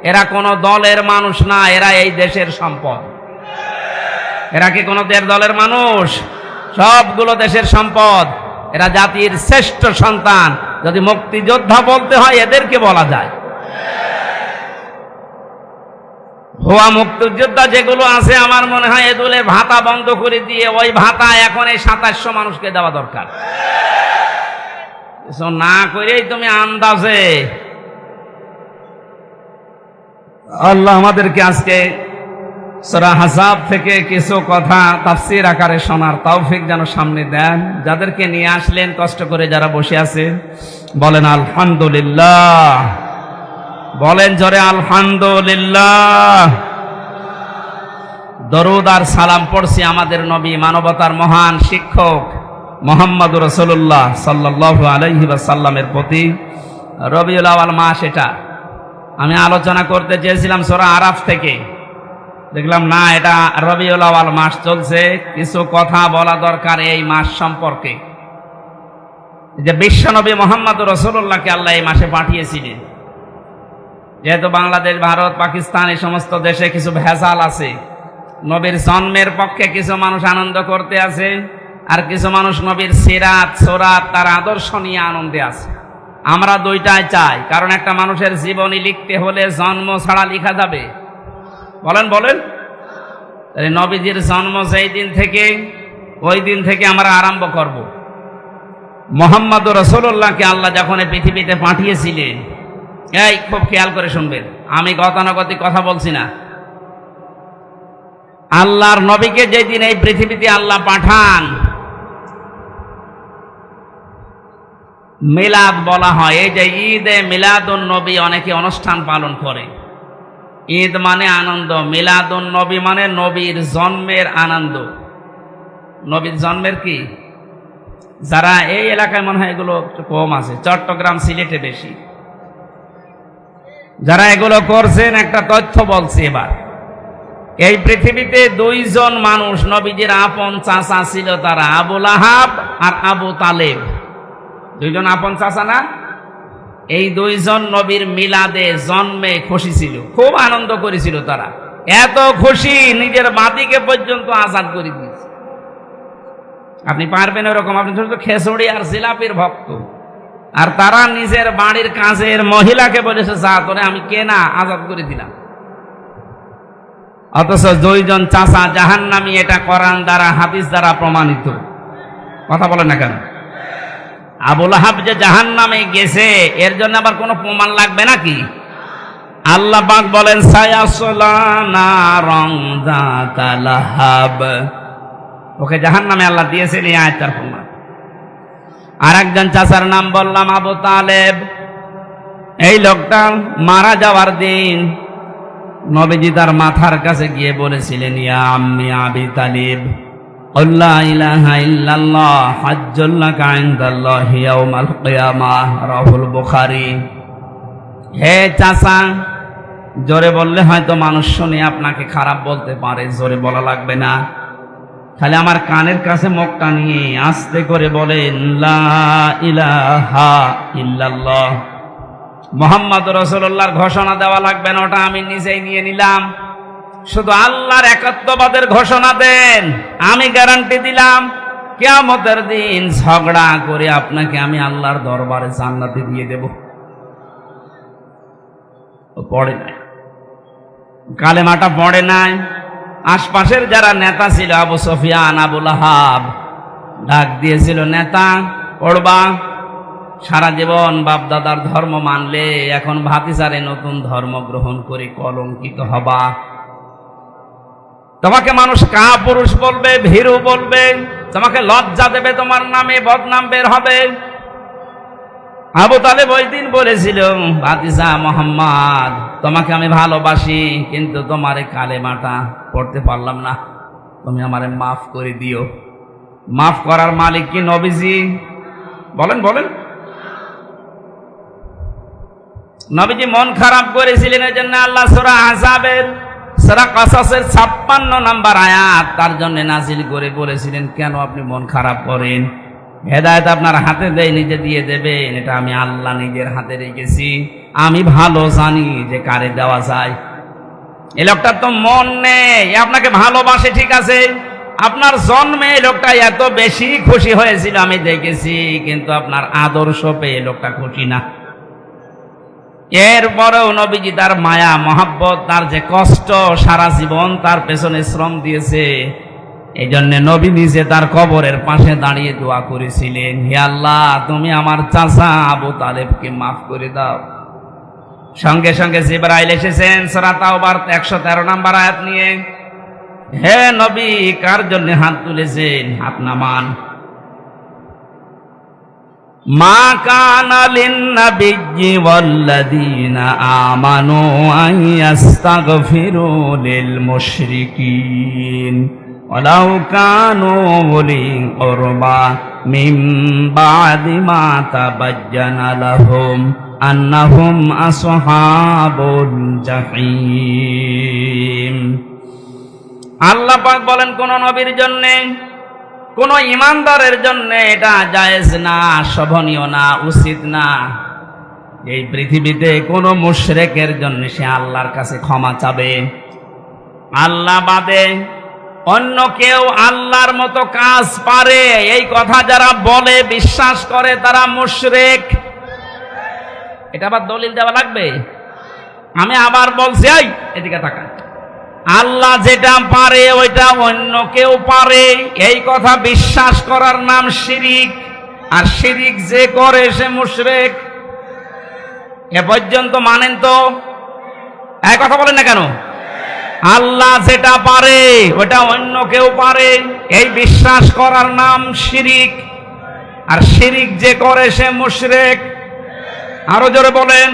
এরা কোনো দলের মানুষ না, এরা এই দেশের সম্পদ। এরা কি কোনো দলের মানুষ? সবগুলো দেশের সম্পদ। এরা জাতির শ্রেষ্ঠ সন্তান। যদি মুক্তিযোদ্ধা বলতে হয় এদেরকে বলা যায়। ভুয়া মুক্তিযোদ্ধা যেগুলো আছে আমার মনে হয় এগুলোর ভাতা বন্ধ করে দিয়ে ওই ভাতা এখন এই 2700 মানুষকে দেওয়া দরকার। কিছু না করেই তুমি আন্দাজে। আল্লাহ আমাদেরকে আজকে সূরা আহজাব থেকে কিছু কথা তাফসীর আকারে শোনার তৌফিক যেন সামনে দেন। যাদেরকে নিয়ে আসলেন কষ্ট করে যারা বসে আছে বলেন আলহামদুলিল্লাহ, বলেন জোরে আলহামদুলিল্লাহ। দরুদ আর সালাম পড়ছি আমাদের নবী, মানবতার মহান শিক্ষক মুহাম্মদুর রাসূলুল্লাহ সাল্লাল্লাহু আলাইহি ওয়াসাল্লামের প্রতি। রবিউল আউয়াল মাস, এটা আমি আলোচনা করতে চেয়েছিলাম সূরা আরাফ থেকে, দেখলাম না, এটা রবিউল আউয়াল মাস চলছে, কিছু কথা বলা দরকার এই মাস সম্পর্কে। যে বিশ্বনবী মুহাম্মদুর রাসূলুল্লাহকে আল্লাহ এই মাসে পাঠিয়েছিলেন। যেহেতু বাংলাদেশ, ভারত, পাকিস্তান এই সমস্ত দেশে কিছু ভেজাল আছে, নবীর জন্মের পক্ষে কিছু মানুষ আনন্দ করতে আছে, আর কিছু মানুষ নবীর সিরাত সুরাত তার আদর্শ নিয়ে আনন্দে আছে। আমরা দুইটাই চাই, কারণ একটা মানুষের জীবনী লিখতে হলে জন্ম ছাড়া লেখা যাবে? বলেন বলেন। নবীজির জন্ম যেই দিন থেকে, ওই দিন থেকে আমরা আরম্ভ করব। মুহাম্মদুর রাসূলুল্লাহকে আল্লাহ যখন এই পৃথিবীতে পাঠিয়েছিলেন, এই খুব খেয়াল করে শুনবেন, আমি গতানুগতিক কথা বলছি না। আল্লাহর নবীকে যেদিন এই পৃথিবীতে আল্লাহ পাঠান, মিলাদ বলা হয়। এই যে ঈদে মিলাদুন নবী অনেকে অনুষ্ঠান পালন করে। ঈদ মানে আনন্দ, মিলাদুন নবী মানে নবীর জন্মের আনন্দ। নবীর জন্মের কি, যারা এই এলাকায় মনে হয় এগুলো কম আছে, চট্টগ্রাম সিলেটে বেশি। যারা এগুলো করছেন একটা তথ্য বলছি এবার। এই পৃথিবীতে দুইজন মানুষ নবীজির আপন চাচা ছিল, তারা আবু লাহাব আর আবু তালেব। দুইজন আপন চাচা না? এই দুইজন নবীর মিলাদে জন্মে খুশি ছিল, খুব আনন্দ করেছিল তারা। এত খুশি নিজের বাতিকে পর্যন্ত আজাদ করে দিয়েছে। আপনি পারবেন ওরকম? আপনি ছোট খেসড়ি আর জিলাপির ভক্ত, আর তারা নিজের বাড়ির কাজের মহিলাকে বলেছে, যা তোরে আমি কেনা আজাদ করে দিলাম। অথচ দুইজন চাচা জাহান্নামী, এটা কোরআন দ্বারা হাদিস দ্বারা প্রমাণিত। কথা বলেন না কেন? আবু লাহাব যে জাহান্নামে গেছে, এর জন্য আবার কোনো প্রমাণ লাগবে নাকি? আল্লাহ পাক বলেন সায়াসলা নারন যাতা লাহাব, ওকে জাহান্নামে আল্লাহ দিয়েছেন, এই আয়াতটার প্রমাণ। আর একজন চাচার নাম বললাম আবু তালেব। এই লোকটা মারা যাওয়ার দিন নবীজি তার মাথার কাছে গিয়ে বলেছিলেন, ইয়া আম্মি আবি তালিব, লা ইলাহা ইল্লাল্লাহ হাজ্জুল লাকা ইনদাল্লাহি ইয়াউমাল কিয়ামাহ, রাহুল বুখারী। হে চাচা, জোরে বললে হয়তো মানুষ শুনে আপনাকে খারাপ বলতে পারে, জোরে বলা লাগবে না, খালি আমার কানের কাছে মুখটা নিয়ে আস্তে করে বলেন, লা ইলাহা ইল্লাল্লাহ। মুহাম্মদুর রাসূলুল্লাহর ঘোষণা দেওয়া লাগবে না, ওটা আমি নিজেই নিয়ে নিলাম। শুধু আল্লাহর একাত্মবাদের ঘোষণা দেন, আমি গ্যারান্টি দিলাম কিয়ামতের দিন ঝগড়া করে আপনাকে আমি আল্লাহর দরবারে জান্নাতে দিয়ে দেব। পড়ে নাই, কালেমাটা পড়ে নাই। আশপাশের যারা নেতা ছিল, আবু সুফিয়ান, আবু লাহাব, ডাক দিয়েছিল, নেতা পড়বা, সারা জীবন বাপ দাদার ধর্ম মানলে এখন ভাতিজারে নতুন ধর্ম গ্রহণ করে কলঙ্কিত হবা। তোমাকে মানুষ কাপুরুষ বলবে, ভীরু বলবে, তোমাকে লজ্জা দেবে, তোমার নামে বদনাম বের হবে। আবু তালেব ওই দিন বলেছিল, ভাতিজা মুহাম্মদ, তোমাকে আমি ভালোবাসি, কিন্তু তোমার এই কালেমাটা পড়তে পারলাম না, তুমি আমারে মাফ করে দিও। মাফ করার মালিক কি নবীজি? বলেন বলেন। নবীজি মন খারাপ করেছিলেন, এই জন্য আল্লাহ সূরা আহজাবের, সূরা কাসাসের 56 নম্বর আয়াত তার জন্য নাজিল করে বলেছিলেন, কেন আপনি মন খারাপ করেন? হেদায়েত আপনার হাতে দেয়, নিজে দিয়ে দেবেন, এটা আমি আল্লাহ নিজের হাতে রেখেছি, আমি ভালো জানি যে কারে দেওয়া যায়। এই লোকটার তো মন নেই, আপনাকে ভালোবাসে ঠিক আছে, আপনার জন্মে লোকটা এত বেশি খুশি হয়েছিল আমি দেখেছি, কিন্তু আপনার আদর্শ পেয়ে লোকটা খুশি না। এরপরেও নবীজি তার মায়া মহাব্বত, তার যে কষ্ট, সারা জীবন তার পেছনে শ্রম দিয়েছে, এই জন্য নবী নিজে তার কবরের পাশে দাঁড়িয়ে দোয়া করেছিলেন, হে আল্লাহ, তুমি আমার চাচা আবু তালেবকে মাফ করে দাও। সঙ্গে সঙ্গে জিবরাইল এসেছেন সূরা তাওবার 113 নম্বর আয়াত নিয়ে। হে নবী, কার জন্য হাত তুলেছেন? হাত নামান। মা কানা লিন-নাবিয়্যি ওয়াল্লাযীনা আমানু আন ইস্তাগফিরু লিল মুশরিকিন ওয়ালাউ কানু উলি কুরবা মিন বা'দি মা তাবায়্যানা লাহুম আন্নাহুম আসহাবুল জাহিম। আল্লাহ পাক বলেন, কোন নবীর জন্য, কোন ইমানদারের জন্য এটা জায়েজ না, শোভনীয় না, উচিত না এই পৃথিবীতে কোন মুশরিকের জন্য সে আল্লাহর কাছে ক্ষমা চাবে। আল্লাহ বাদে অন্য কেউ আল্লাহর মতো কাজ পারে, এই কথা যারা বলে, বিশ্বাস করে, তারা মুশরিক। এটা আবার দলিল দেওয়া লাগবে? আমি আবার বলছি, এদিকে তাকান, আল্লাহ যেটা পারে ওইটা অন্য কেউ পারে, এই কথা বিশ্বাস করার নাম শিরিক। আর শিরিক যে করে সে মুশরিক। এ পর্যন্ত মানেন তো? এই কথা বলেন না কেন? আল্লাহ যেটা পারে ওটা অন্য কেউ পারে, এই বিশ্বাস করার নাম শিরিক। আর শিরিক যে করে সে মুশরিক। আরো জোরে বলেন।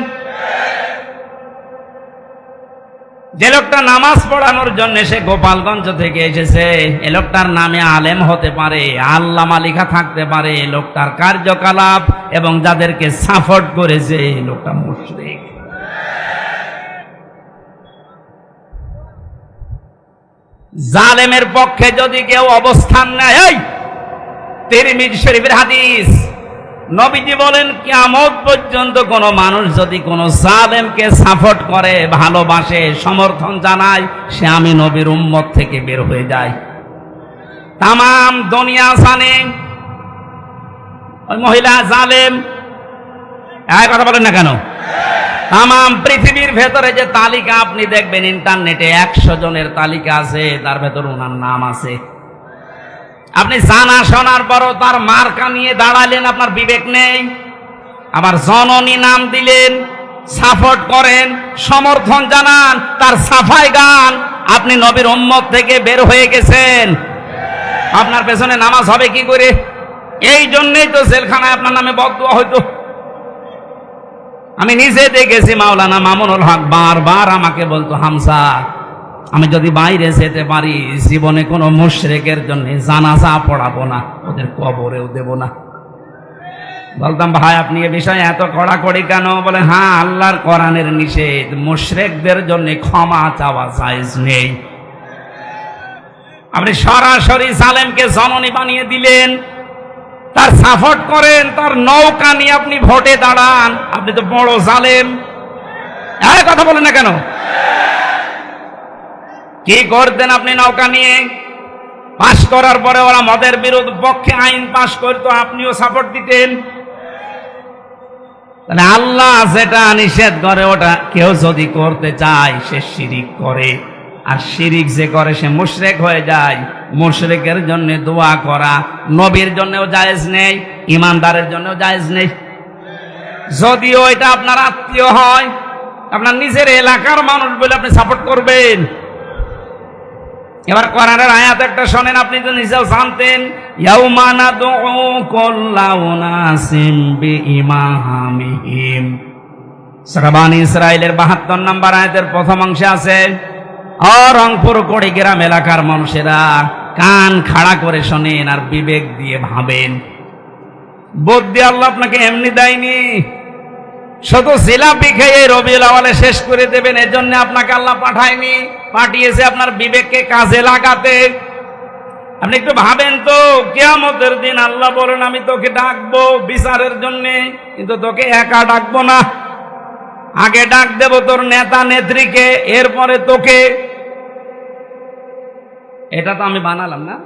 যে লোকটা নামাজ পড়ানোর জন্য সে গোপালগঞ্জ থেকে এসেছে, এ লোকটার নামে আলেম হতে পারে, আল্লামা লেখা থাকতে পারে, লোকটার কার্যকলাপ এবং যাদেরকে সাপোর্ট করেছে লোকটা মুশরিক। জালেমের পক্ষে যদি কেউ অবস্থান নেয়, তিরমিজি শরীফের হাদিস, নবীজি বলেন, কিয়ামত পর্যন্ত কোন মানুষ যদি কোন জালেমকে সাপোর্ট করে, ভালোবাসে, সমর্থন জানায়, সে আমি নবীর উম্মত থেকে বের হয়ে যায়। তামাম দুনিয়া জানে ওই মহিলা জালেম। এই কথা বলেন না কেন? তামাম পৃথিবীর ভেতরে যে তালিকা আপনি দেখবেন ইন্টারনেটে, 100 জনের তালিকা আছে, তার ভেতর ওনার নাম আছে। আপনি জানা শোনার পরও তার মার্কা নিয়ে দাঁড়ালেন, আপনার বিবেক নেই। আবার জননী নাম দিলেন, সাপোর্ট করেন, সমর্থন জানান, তার সাফাই গান, আপনি নবীর উম্মত থেকে বের হয়ে গেছেন। আপনার পেছনে নামাজ হবে কি করে? এই জন্যই তো জেলখানায় আপনার নামে বদদুয়া হইতো। আমি নিজে দেখেছি, মাওলানা মামুনুল হক বারবার আমাকে বলতো, হামজা, আমি যদি বাইরে যেতে পারি জীবনে কোনো মুশরিকের জন্য জানাজা পড়াবো না, ওদের কবরেও দেব না। বলতাম, ভাই আপনি এ বিষয়ে এত কড়াকড়ি কেন? বলে, হ্যাঁ, আল্লাহর কোরআনের নিষেধ, মুশরিকদের জন্য ক্ষমা চাওয়া জায়েজ নেই। আপনি সরাসরি জালেমকে জননী বানিয়ে দিলেন, তার সাপোর্ট করেন, তার নৌকা নিয়ে আপনি ভোটে দাঁড়ান, আপনি তো বড় জালেম। এই কথা বলেন না কেন? কি করতেন আপনি নৌকা নিয়ে? পাশ করার পরে ওরা মদের বিরুদ্ধে পক্ষে আইন পাশ করতো, আপনিও সাপোর্ট দিতেন। তাহলে আল্লাহ যেটা নিষেধ করে ওটা কেউ যদি করতে চায় সে শিরিক করে, আর শিরিক যে করে সে মুশরিক হয়ে যায়। মুশরিকের জন্য দোয়া করা নবীর জন্যও জায়েজ নেই, ইমানদারের জন্যও জায়েজ নেই। যদিও এটা আপনার আত্মীয় হয়, আপনার নিজের এলাকার মানুষ বলে আপনি সাপোর্ট করবেন। এবার কোরআনের আয়াত একটা শোনেন, আপনি তো নিজেও জানতেন, ইয়াউমা নাদউ কুল্লা উনাসিম বিইমামিহিম। সূরা বনী ইসরাঈলের 72 নম্বর আয়াতের প্রথম অংশে আছে, রংপুর কুড়িগ্রাম এলাকার মানুষেরা কান খাড়া করে শোনেন আর বিবেক দিয়ে ভাবেন। বুদ্ধি আল্লাহ আপনাকে এমনি দেয়নি, শুধু জিলাপি খেয়ে রবিউল আউয়ালে শেষ করে দেবেন এজন্য আপনাকে আল্লাহ পাঠায়নি, পাঠিয়েছে আপনার বিবেককে কাজে লাগাতে। আপনি একটু ভাবেন তো, কিয়ামতের দিন আল্লাহ বলেন, আমি তোকে ডাকবো বিচারের জন্য, কিন্তু তোকে একা ডাকবো না, আগে ডাক দেব তোর নেতা নেত্রীকে, এরপরে তোকে। এটা তো আমি বানালাম না।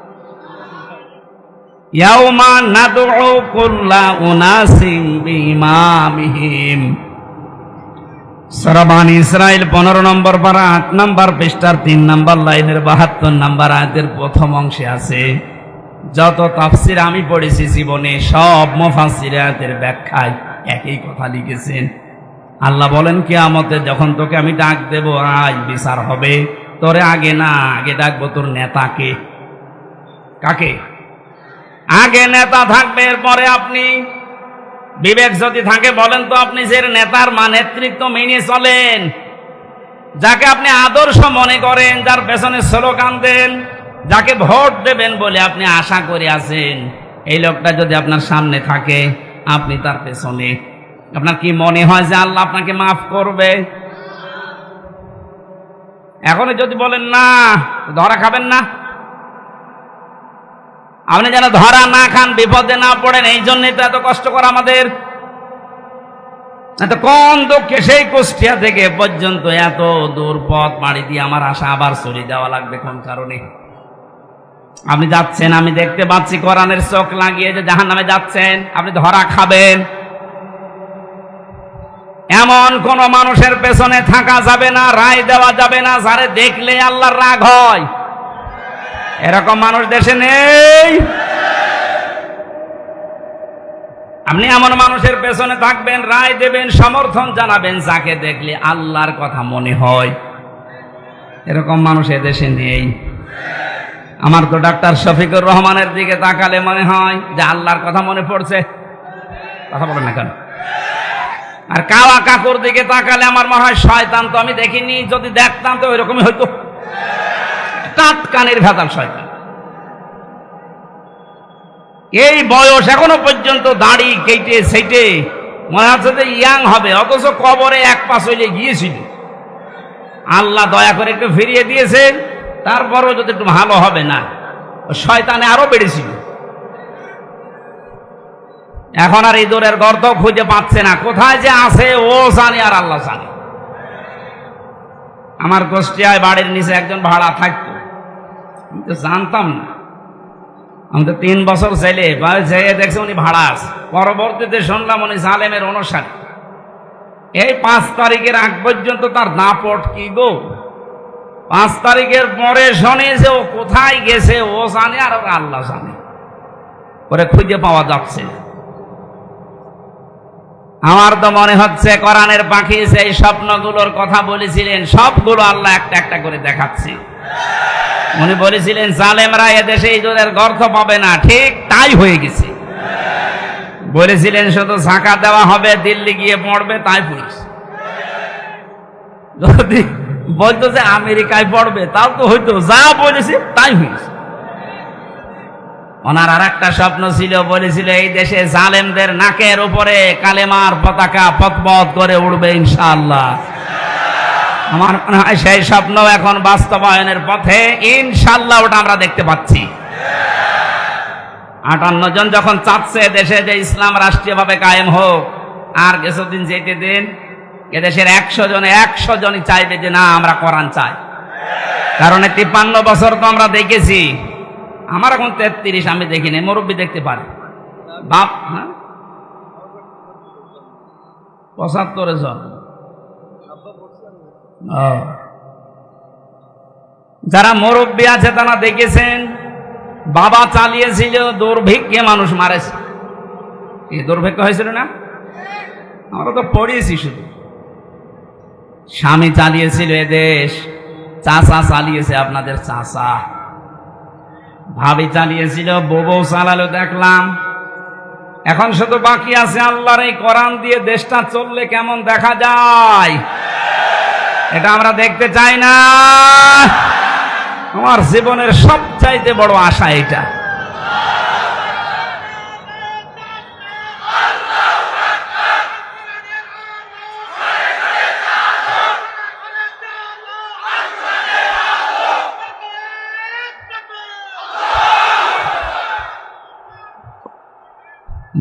ইয়াউমা নাদউ কুল্লা উনাসিম বিইমামিহিম। সূরা বনী ইসরাঈল 15 নম্বর পারা 8 নম্বর পৃষ্ঠার 3 নম্বর লাইনের 72 নম্বর আয়াতের প্রথম অংশে আছে। যত তাফসীর আমি পড়েছি জীবনে, সব মুফাসসির আয়াতের ব্যাখ্যায় একই কথা লিখেছেন। আল্লাহ বলেন কিয়ামতে যখন তোকে আমি ডাক দেব, আজ বিচার হবে, তোরে আগে না, আগে ডাকবো তোর নেতাকে। কাকে? আগে নেতা থাকবে, এরপরে আপনি। বিবেক যদি থাকে বলেন তো, আপনি যে নেতার নেতৃত্ব মেনে চলেন, যাকে আপনি আদর্শ মনে করেন, যার পেছনে স্লোগান দেন, যাকে ভোট দেবেন বলে আপনি আশা করে আছেন, এই লোকটা যদি আপনার সামনে থাকে, আপনি তার পেছনে, আপনার কি মনে হয় যে আল্লাহ আপনাকে মাফ করবে? এখন যদি বলেন না, ধরা খাবেন না। আপনি যেন ধরা না খান, বিপদে না পড়েন, এই জন্যই তো এত কষ্ট করা আমাদের। এত কোন দুঃখে সেই কুষ্টিয়া থেকে পর্যন্ত এত দূর পথ পাড়ি দিয়ে আমার আশা আবার চলে যাওয়া লাগবে কোন কারণে? আপনি যাচ্ছেন, আমি দেখতে পাচ্ছি কোরআনের চোখ লাগিয়ে যে জাহান্নামে যাচ্ছেন, আপনি ধরা খাবেন। এমন কোন মানুষের পেছনে থাকা যাবে না, রায় দেওয়া যাবে না যারে দেখলে আল্লাহর রাগ হয়। এরকম মানুষ দেশে নেই। আপনি এমন মানুষের পেছনে থাকবেন, রায় দেবেন, সমর্থন জানাবেন যাকে দেখলে আল্লাহর কথা মনে হয়। এরকম মানুষ এদেশে নেই। আমার তো ডাক্তার শফিকুর রহমানের দিকে তাকালে মনে হয় যে আল্লাহর কথা মনে পড়ছে। কথা বলেন না কেন? আর কাওয়া কাকুর দিকে তাকালে আমার মনে হয় শয়তান তো আমি দেখিনি, যদি দেখতাম তো ওইরকমই হইতো। কানের ভেতাল শয়তান। এই বয়স এখনো পর্যন্ত দাড়ি কেটে সেটে মনে হচ্ছে যে ইয়াং হবে, অথচ কবরে এক পা চলে গিয়েছিল। আল্লাহ দয়া করে একটু ফিরিয়ে দিয়েছে, তারপরও যদি একটু ভালো হবে না, শয়তানে আরো বেড়েছিল। এখন আর ইঁদুরের গর্ত খুঁজে পাচ্ছে না, কোথায় যে আছে ও জানে আর আল্লাহ জানে। আমার কুষ্টিয়ায় বাড়ির নিচে একজন ভাড়া থাকতো, আমি তো জানতাম না। আমি তো 3 বছর ছেলে যেয়ে দেখছি উনি ভাড়া আছে। পরবর্তীতে শুনলাম উনি জালেমের অনুসারী। এই 5 তারিখের আগ পর্যন্ত তার দাপট কি গো। 5 তারিখের পরে শুনে যে ও কোথায় গেছে ও জানে আর আল্লাহ জানে, ওরে খুঁজে পাওয়া যাচ্ছে না। আমার তো মনে হচ্ছে কোরআনের পাখি সেই স্বপ্নগুলোর কথা বলেছিলেন, সবগুলো আল্লাহ একটা একটা করে দেখাচ্ছে। উনি বলেছিলেন জালেমরা এদেশে ইঁদুরের গর্ত পাবে না, ঠিক তাই হয়ে গেছে। বলেছিলেন শুধু ঝাঁকা দেওয়া হবে, দিল্লি গিয়ে পড়বে, তাই পড়েছে। যদি বলতো যে আমেরিকায় পড়বে, তাও তো হইতো, যা বলেছে তাই হয়েছে। ওনার আর একটা স্বপ্ন ছিল, বলেছিল এই দেশে জালেমদের নাকের উপরে কালেমার পতাকা পথপথ করে উড়বে ইনশাআল্লাহ। আমার মনে হয় সেই স্বপ্ন এখন বাস্তবায়নের পথে ইনশাআল্লাহ, ওটা আমরা দেখতে পাচ্ছি। 58 জন যখন চাচ্ছে দেশে যে ইসলাম রাষ্ট্রীয়ভাবে কায়েম হোক, আর কিছুদিন যেতে দিন, এদেশের 100 জনই চাইবে যে না আমরা কোরআন চাই। কারণ 53 বছর তো আমরা দেখেছি, আমার এখন 33, আমি দেখিনি, মুরব্বী দেখতে পারে বাপ। হ্যাঁ 75 জন। যারা মুরব্বী আছে তারা দেখেছেন, বাবা চালিয়েছিল, দুর্ভিক্ষে মানুষ মারেছে। এই দুর্ভিক্ষ হয়েছিল না? আমরা তো পড়িয়েছি শুধু। স্বামী চালিয়েছিল এদেশ, চাচা চালিয়েছে, আপনাদের চাচা, ভাবি চালিয়েছিল, বউ চালালো দেখলাম। এখন শুধু বাকি আছে আল্লাহর এই কোরআন দিয়ে দেশটা চললে কেমন দেখা যায়, এটা আমরা দেখতে চাই না। আমার জীবনের সবচাইতে বড় আশা এটা।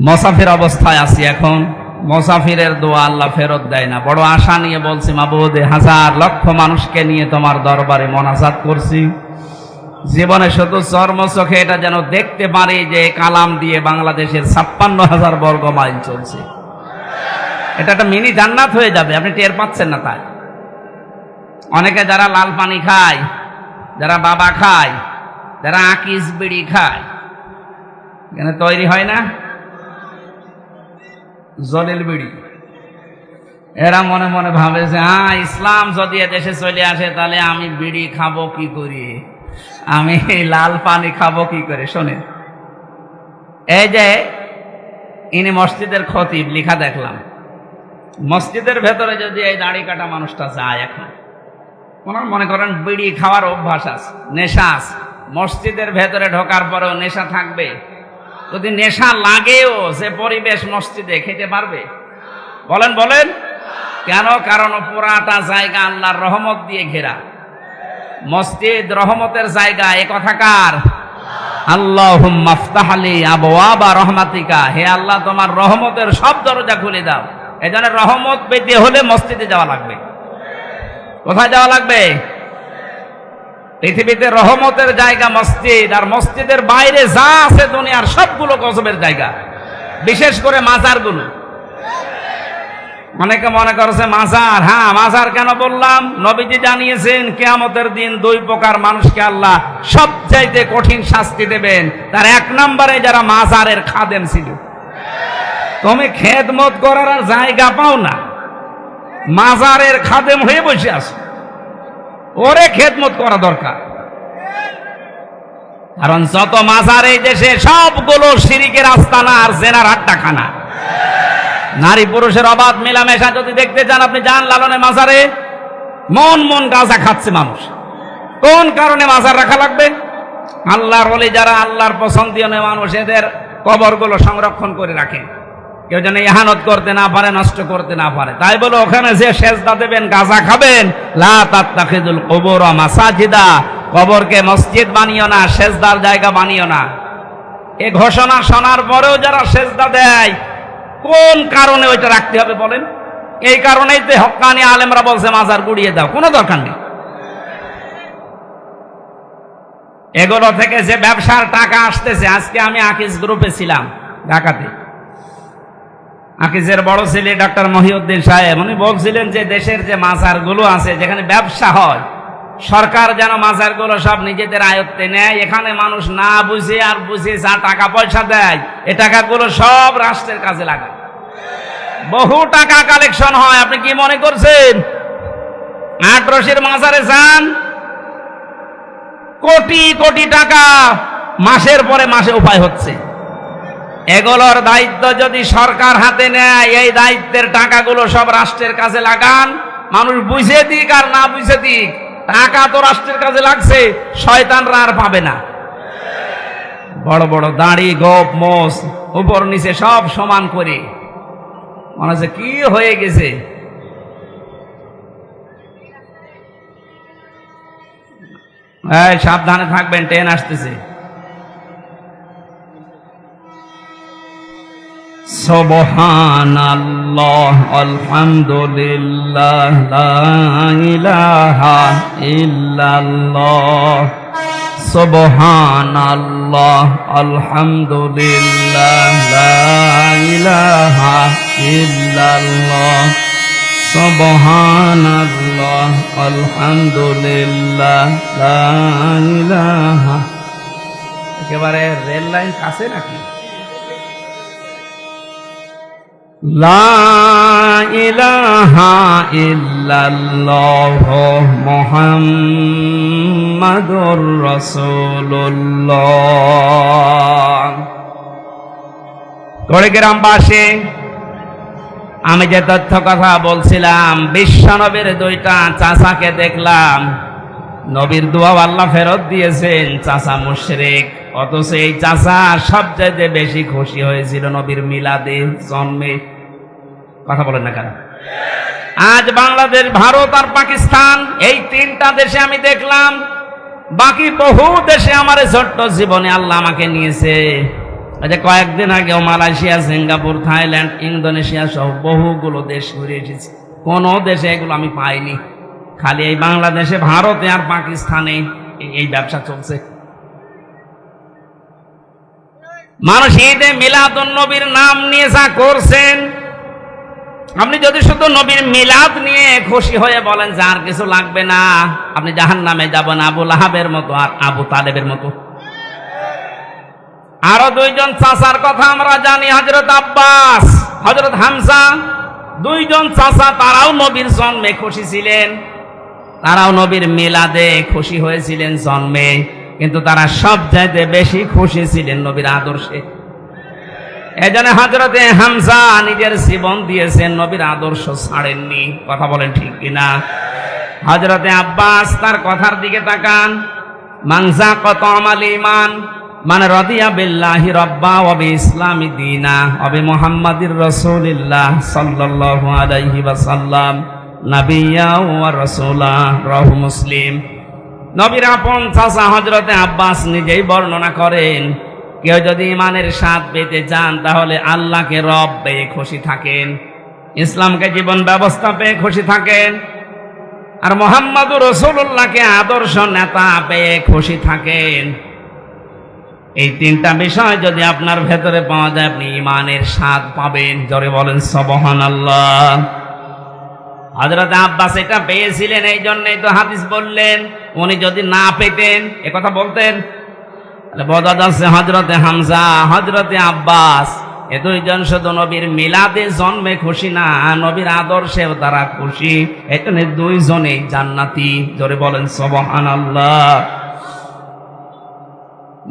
মুসাফির অবস্থায় আছি এখন। মুসাফিরের দোয়া আল্লাহ ফেরত দেয় না। বড় আশা নিয়ে বলছি, মাবুদ হাজার লক্ষ মানুষকে নিয়ে তোমার দরবারে মোনাজাত করছি, জীবনে শুধু চর্ম চোখে এটা যেন দেখতে পারি যে কালাম দিয়ে বাংলাদেশের 56,000 বর্গ মাইল চলছে। এটা একটা মিনি জান্নাত হয়ে যাবে, আপনি টের পাচ্ছেন না। তাই অনেকে যারা লাল পানি খায়, যারা বাবা খায়, যারা আকিস বিড়ি খায়, এখানে তৈরি হয় না জলিল বিড়ি, এরা মনে মনে ভাবে যে হ্যাঁ ইসলাম যদি দেশে চলে আসে তাহলে আমি বিড়ি খাবো কি করে, আমি লাল পানি খাবো কি করে। শোনেন, এই যে ইনি মসজিদের খতিব, লিখা দেখলাম, মসজিদের ভেতরে যদি এই দাড়ি কাটা মানুষটা যায়, এখন ওনার মনে করেন বিড়ি খাওয়ার অভ্যাস আছে, নেশা আছে, মসজিদের ভেতরে ঢোকার পরেও নেশা থাকবে। যদি নেশা লাগেও সে পরিবেশ মসজিদে খেতে পারবে? বলেন বলেন কেন? কারণ পুরাটা জায়গা আল্লাহর রহমত দিয়ে ঘেরা। মসজিদ রহমতের জায়গা, এ কথাকার আল্লাহুম্মা আফতাহ লি আবওয়াবা রাহমাতিকা, হে আল্লাহ তোমার রহমতের সব দরজা খুলে দাও। এজন্য রহমত পেতে হলে মসজিদে যাওয়া লাগবে। কোথায় যাওয়া লাগবে? পৃথিবীতে রহমতের জায়গা মসজিদ, আর মসজিদের বাইরে যা আছে দুনিয়ার সবগুলো গজবের জায়গা, বিশেষ করে মাজারগুলো। অনেকে মনে করছে মাজার, হ্যাঁ মাজার কেন বললাম? নবীজি জানিয়েছেন কিয়ামতের দিন দুই প্রকার মানুষকে আল্লাহ সবচাইতে কঠিন শাস্তি দেবেন। তার এক নম্বরে যারা মাজারের খাদেম ছিল। তুমি খেদমত করার আর জায়গা পাও না, মাজারের খাদেম হয়ে বসে আছো, ওরে খেদমত করা দরকার। কারণ যত মাজার এই দেশে সবগুলো শিরিকের আস্তানা আর জেনার আড্ডাখানা। নারী পুরুষের অবাধ মেলামেশা যদি দেখতে চান, আপনি যান লালনে মাজারে, মন মন গাঁজা খাচ্ছে মানুষ। কোন কারণে মাজার রাখা লাগবে? আল্লাহর ওলি যারা আল্লাহর পছন্দীয় মানুষ, এদের কবরগুলো সংরক্ষণ করে রাখে, কেউ যেন ইহানত করতে না পারে, নষ্ট করতে না পারে। তাই বলে ওখানে যে সেজদা দেবেন, গাঁজা খাবেন, লা তাত্তাখিযুল কুবুর মাসাজিদা, কবরকে মসজিদ বানিও না, সেজদার জায়গা বানিও না। এই ঘোষণা শোনার পরেও যারা সেজদা দেয়, কোন কারণে ওইটা রাখতে হবে বলেন? এই কারণেই তো হক্কানি আলেমরা বলছে মাজার গুড়িয়ে দাও, কোনো দরকার নেই। এগুলো থেকে যে ব্যবসার টাকা আসতেছে, আজকে আমি আকিজ গ্রুপে ছিলাম ঢাকাতে, আকিজের বড় ছেলে ডক্টর মহিউদ্দিন সাহেব, উনি বলছিলেন যে দেশের যে মাজারগুলো আছে যেখানে ব্যবসা হয়, সরকার যেন মাজারগুলো সব নিজেদের আয়ত্তে নেয়। এখানে মানুষ না বুঝে আর বুঝে যা টাকা পয়সা দেয়, এ টাকাগুলো সব রাষ্ট্রের কাজে লাগায়। বহু টাকা কালেকশন হয়। আপনি কি মনে করছেন আটরশির মাজারে যান, কোটি কোটি টাকা মাসের পরে মাসে উপায় হচ্ছে। এগুলোর দায়িত্ব যদি সরকার হাতে নেয়, এই দায়িত্বের টাকাগুলো সব রাষ্ট্রের কাজে লাগান। মানুষ বুঝে দিক আর না বুঝে দিক, টাকা তো রাষ্ট্রের কাজে লাগছে, শয়তানরা আর পাবে না। বড় বড় দাড়ি, গোপ, মোষ, উপর নিচে সব সমান করে, মনে হচ্ছে কি হয়ে গেছে। সাবধানে থাকবেন, ট্রেন আসতেছে। সুবহানাল্লাহ, আলহামদুলিল্লাহ, লা ইলাহা ইল্লাল্লাহ। সুবহানাল্লাহ, আলহামদুলিল্লাহ, লা ইলাহা ইল্লাল্লাহ। সুবহানাল্লাহ, আলহামদুলিল্লাহ, লা ইলাহা। একেবারে রেল লাইন কাছে নাকি? লা ইলাহা ইল্লাল্লাহ মুহাম্মাদুর রাসূলুল্লাহ। কুড়িগ্রামবাসী, আমি যে তথ্য কথা বলছিলাম, বিশ্বনবীর দুইটা চাচাকে দেখলাম, নবীর দোয়া আল্লাহ ফেরত দিয়েছেন। চাচা মুশরিক, অথচ এই চাচা সবচেয়ে বেশি খুশি হয়েছিল নবীর মিলাদে, জন্মে। কথা বলেন না কেন? আজ বাংলাদেশ, ভারত আর পাকিস্তান, এই তিনটা দেশে আমি দেখলাম। বাকি বহু দেশে আমার ছোট্ট জীবনে আল্লাহ আমাকে নিয়েছে। যে কয়েকদিন আগেও মালয়েশিয়া, সিঙ্গাপুর, থাইল্যান্ড, ইন্দোনেশিয়া সহ বহুগুলো দেশ ঘুরে এসেছি। কোন দেশে এগুলো আমি পাইনি। খালি এই বাংলাদেশে, ভারতে আর পাকিস্তানে এই ব্যবসা চলছে। মানুষ ঈদে মিলাদুন নবীর নাম নিয়ে যা করছেন, আপনি যদি শুধু নবীর মিলাদ নিয়ে খুশি হয়ে বলেন যে আর কিছু লাগবে না, আপনি জাহান্নামে যাবেন আবু লাহাবের মতো আর আবু তালেবের মতো। আরো দুইজন চাচার কথা আমরা জানি, হযরত আব্বাস, হযরত হামজা, দুইজন চাচা, তারাও নবীর জন্মে খুশি ছিলেন, তারাও নবীর মিলাদে খুশি হয়েছিলেন জন্মে, কিন্তু তারা সবচাইতে বেশি খুশি ছিলেন নবীর আদর্শে। এজন্য হযরতে হামজা নিজের জীবন দিয়েছেন, নবীর আদর্শ ছাড়েননি। কথা বলেন ঠিক কিনা? হযরতে আব্বাস, তার কথার দিকে তাকান, মানজা কত আমাল ঈমান মানে রাদিয়া বিল্লাহি রাব্বা ওয়া বিইসলামি দীনা ওয়া বিমুহাম্মাদির রাসূলিল্লাহ সাল্লাল্লাহু আলাইহি ওয়াসাল্লাম নাবিয়্যা ওয়া রাসূলা, রাহু মুসলিম। নবীর আপন চাচা হযরতে আব্বাস নিজেই বর্ণনা করেন, কেউ যদি ঈমানের স্বাদ পেতে চান তাহলে আল্লাহকে রব পেয়ে খুশি থাকেন, ইসলামকে জীবন ব্যবস্থা পেয়ে খুশি থাকেন, আর মুহাম্মদুর রাসূলুল্লাহকে আদর্শ নেতা পেয়ে খুশি থাকেন। এই তিনটা বিষয় যদি আপনার ভেতরে পাওয়া যায়, আপনি ঈমানের স্বাদ পাবেন। জোরে বলেন সুবহানাল্লাহ। হযরত আব্বাস এটা পেয়েছিলেন, এই জন্যই তো হাদিস বললেন। উনি যদি না পেতেন এ কথা বলতেন, তাহলে বোঝা যাচ্ছে হযরতে হামজা, হযরতে আব্বাস এ দুইজন শুধু নবীর মিলাদে জন্মে খুশি না, নবীর আদর্শেও তারা খুশি। এখানে দুইজনেই জান্নাতি। জোরে বলেন সুবহানাল্লাহ।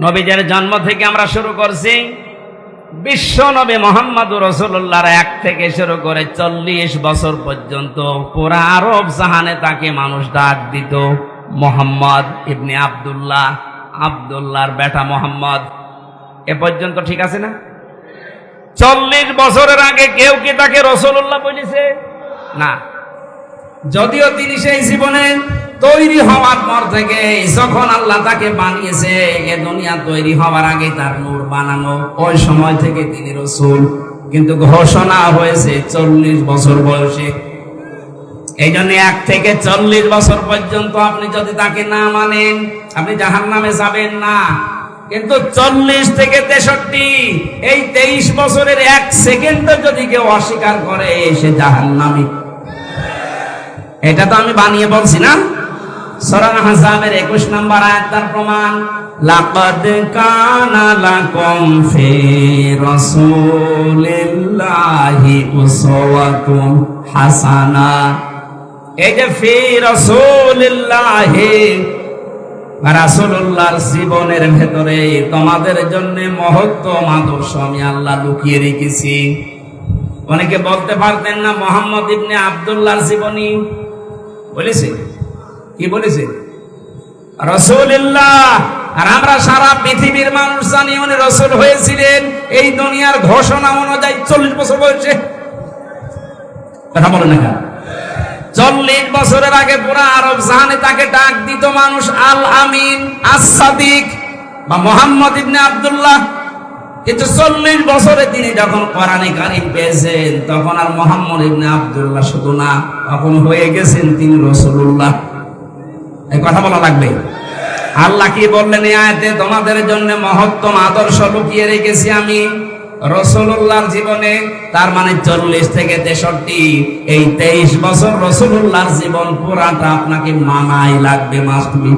নবীদের জন্ম থেকে আমরা শুরু করছি, বিশ্ব নবী মুহাম্মদুর রাসূলুল্লাহর 1 থেকে শুরু করে 40 বছর পর্যন্ত পুরা আরব জাহানে তাকে মানুষ ডাক দিত মুহাম্মদ ইবনে আব্দুল্লাহ, আব্দুল্লাহর বেটা মুহাম্মদ। এ পর্যন্ত ঠিক আছে না? 40 বছরের আগে কেউ কি তাকে রাসূলুল্লাহ বলেছে? না। যদিও তিনি সেই জীবনে তৈরি হওয়ার পর থেকে যখন আল্লাহ তাকে বানিয়েছে, এ দুনিয়া তৈরি হওয়ার আগে তার নূর বানানো, ওই সময় থেকে তিনি রাসূল, কিন্তু ঘোষণা হয়েছে 40 বছর বয়সে। এই জন্য 1 থেকে 40 বছর পর্যন্ত আপনি যদি তাকে না মানেন, আপনি জাহান্নামে যাবেন না। কিন্তু 40 থেকে 63 এই 23 বছরের 1 সেকেন্ড যদি কেউ অস্বীকার করে, সে জাহান্নামী। এটা তো আমি বানিয়ে বলছি না, সূরা আহজাবের 21 নম্বর আয়াত তার প্রমাণ। লাকাদ কানা লাকুম ফি রাসূলিল্লাহি উসওয়াতুন হাসানা। এই যে ফি রাসূলিল্লাহি, রাসূলুল্লাহর জীবনের ভেতরে তোমাদের জন্য মহত্তম আদর্শ আমি আল্লাহ লুকিয়ে রেখেছি। অনেকে বলতে পারতেন না মুহাম্মদ ইবনে আব্দুল্লাহর জীবনী বলেছে, কি বলেছে? রাসূলুল্লাহ। আর আমরা সারা পৃথিবীর মানুষ জানি উনি রাসূল হয়েছিলেন এই দুনিয়ার ঘোষণা অনুযায়ী 40 বছর বয়সে। কথা বলেন না কেন? 40 বছরের আগে পুরা আরব জাহানে তাকে ডাক দিত মানুষ আল আমিন, আস-সাদিক বা মুহাম্মদ ইবনে আব্দুল্লাহ। কিন্তু 40 বছরে তিনি যখন কোরআনে কারীম পেয়েছেন, তখন আর মুহাম্মদ ইবনে আব্দুল্লাহ শুধু না, তখন হয়ে গেছেন তিনি রাসূলুল্লাহ। এই কথা বলা লাগবে। আল্লাহ কি বললেন এই আয়াতে? তোমাদের জন্য মহত্তম আদর্শ লুকিয়ে রেখেছি আমি রাসূলুল্লাহর জীবনে। তার মানে 40 থেকে 63 এই 23 বছর রাসূলুল্লাহর জীবন পুরাটা আপনাকে মানাই লাগবে, মাস্ট বি।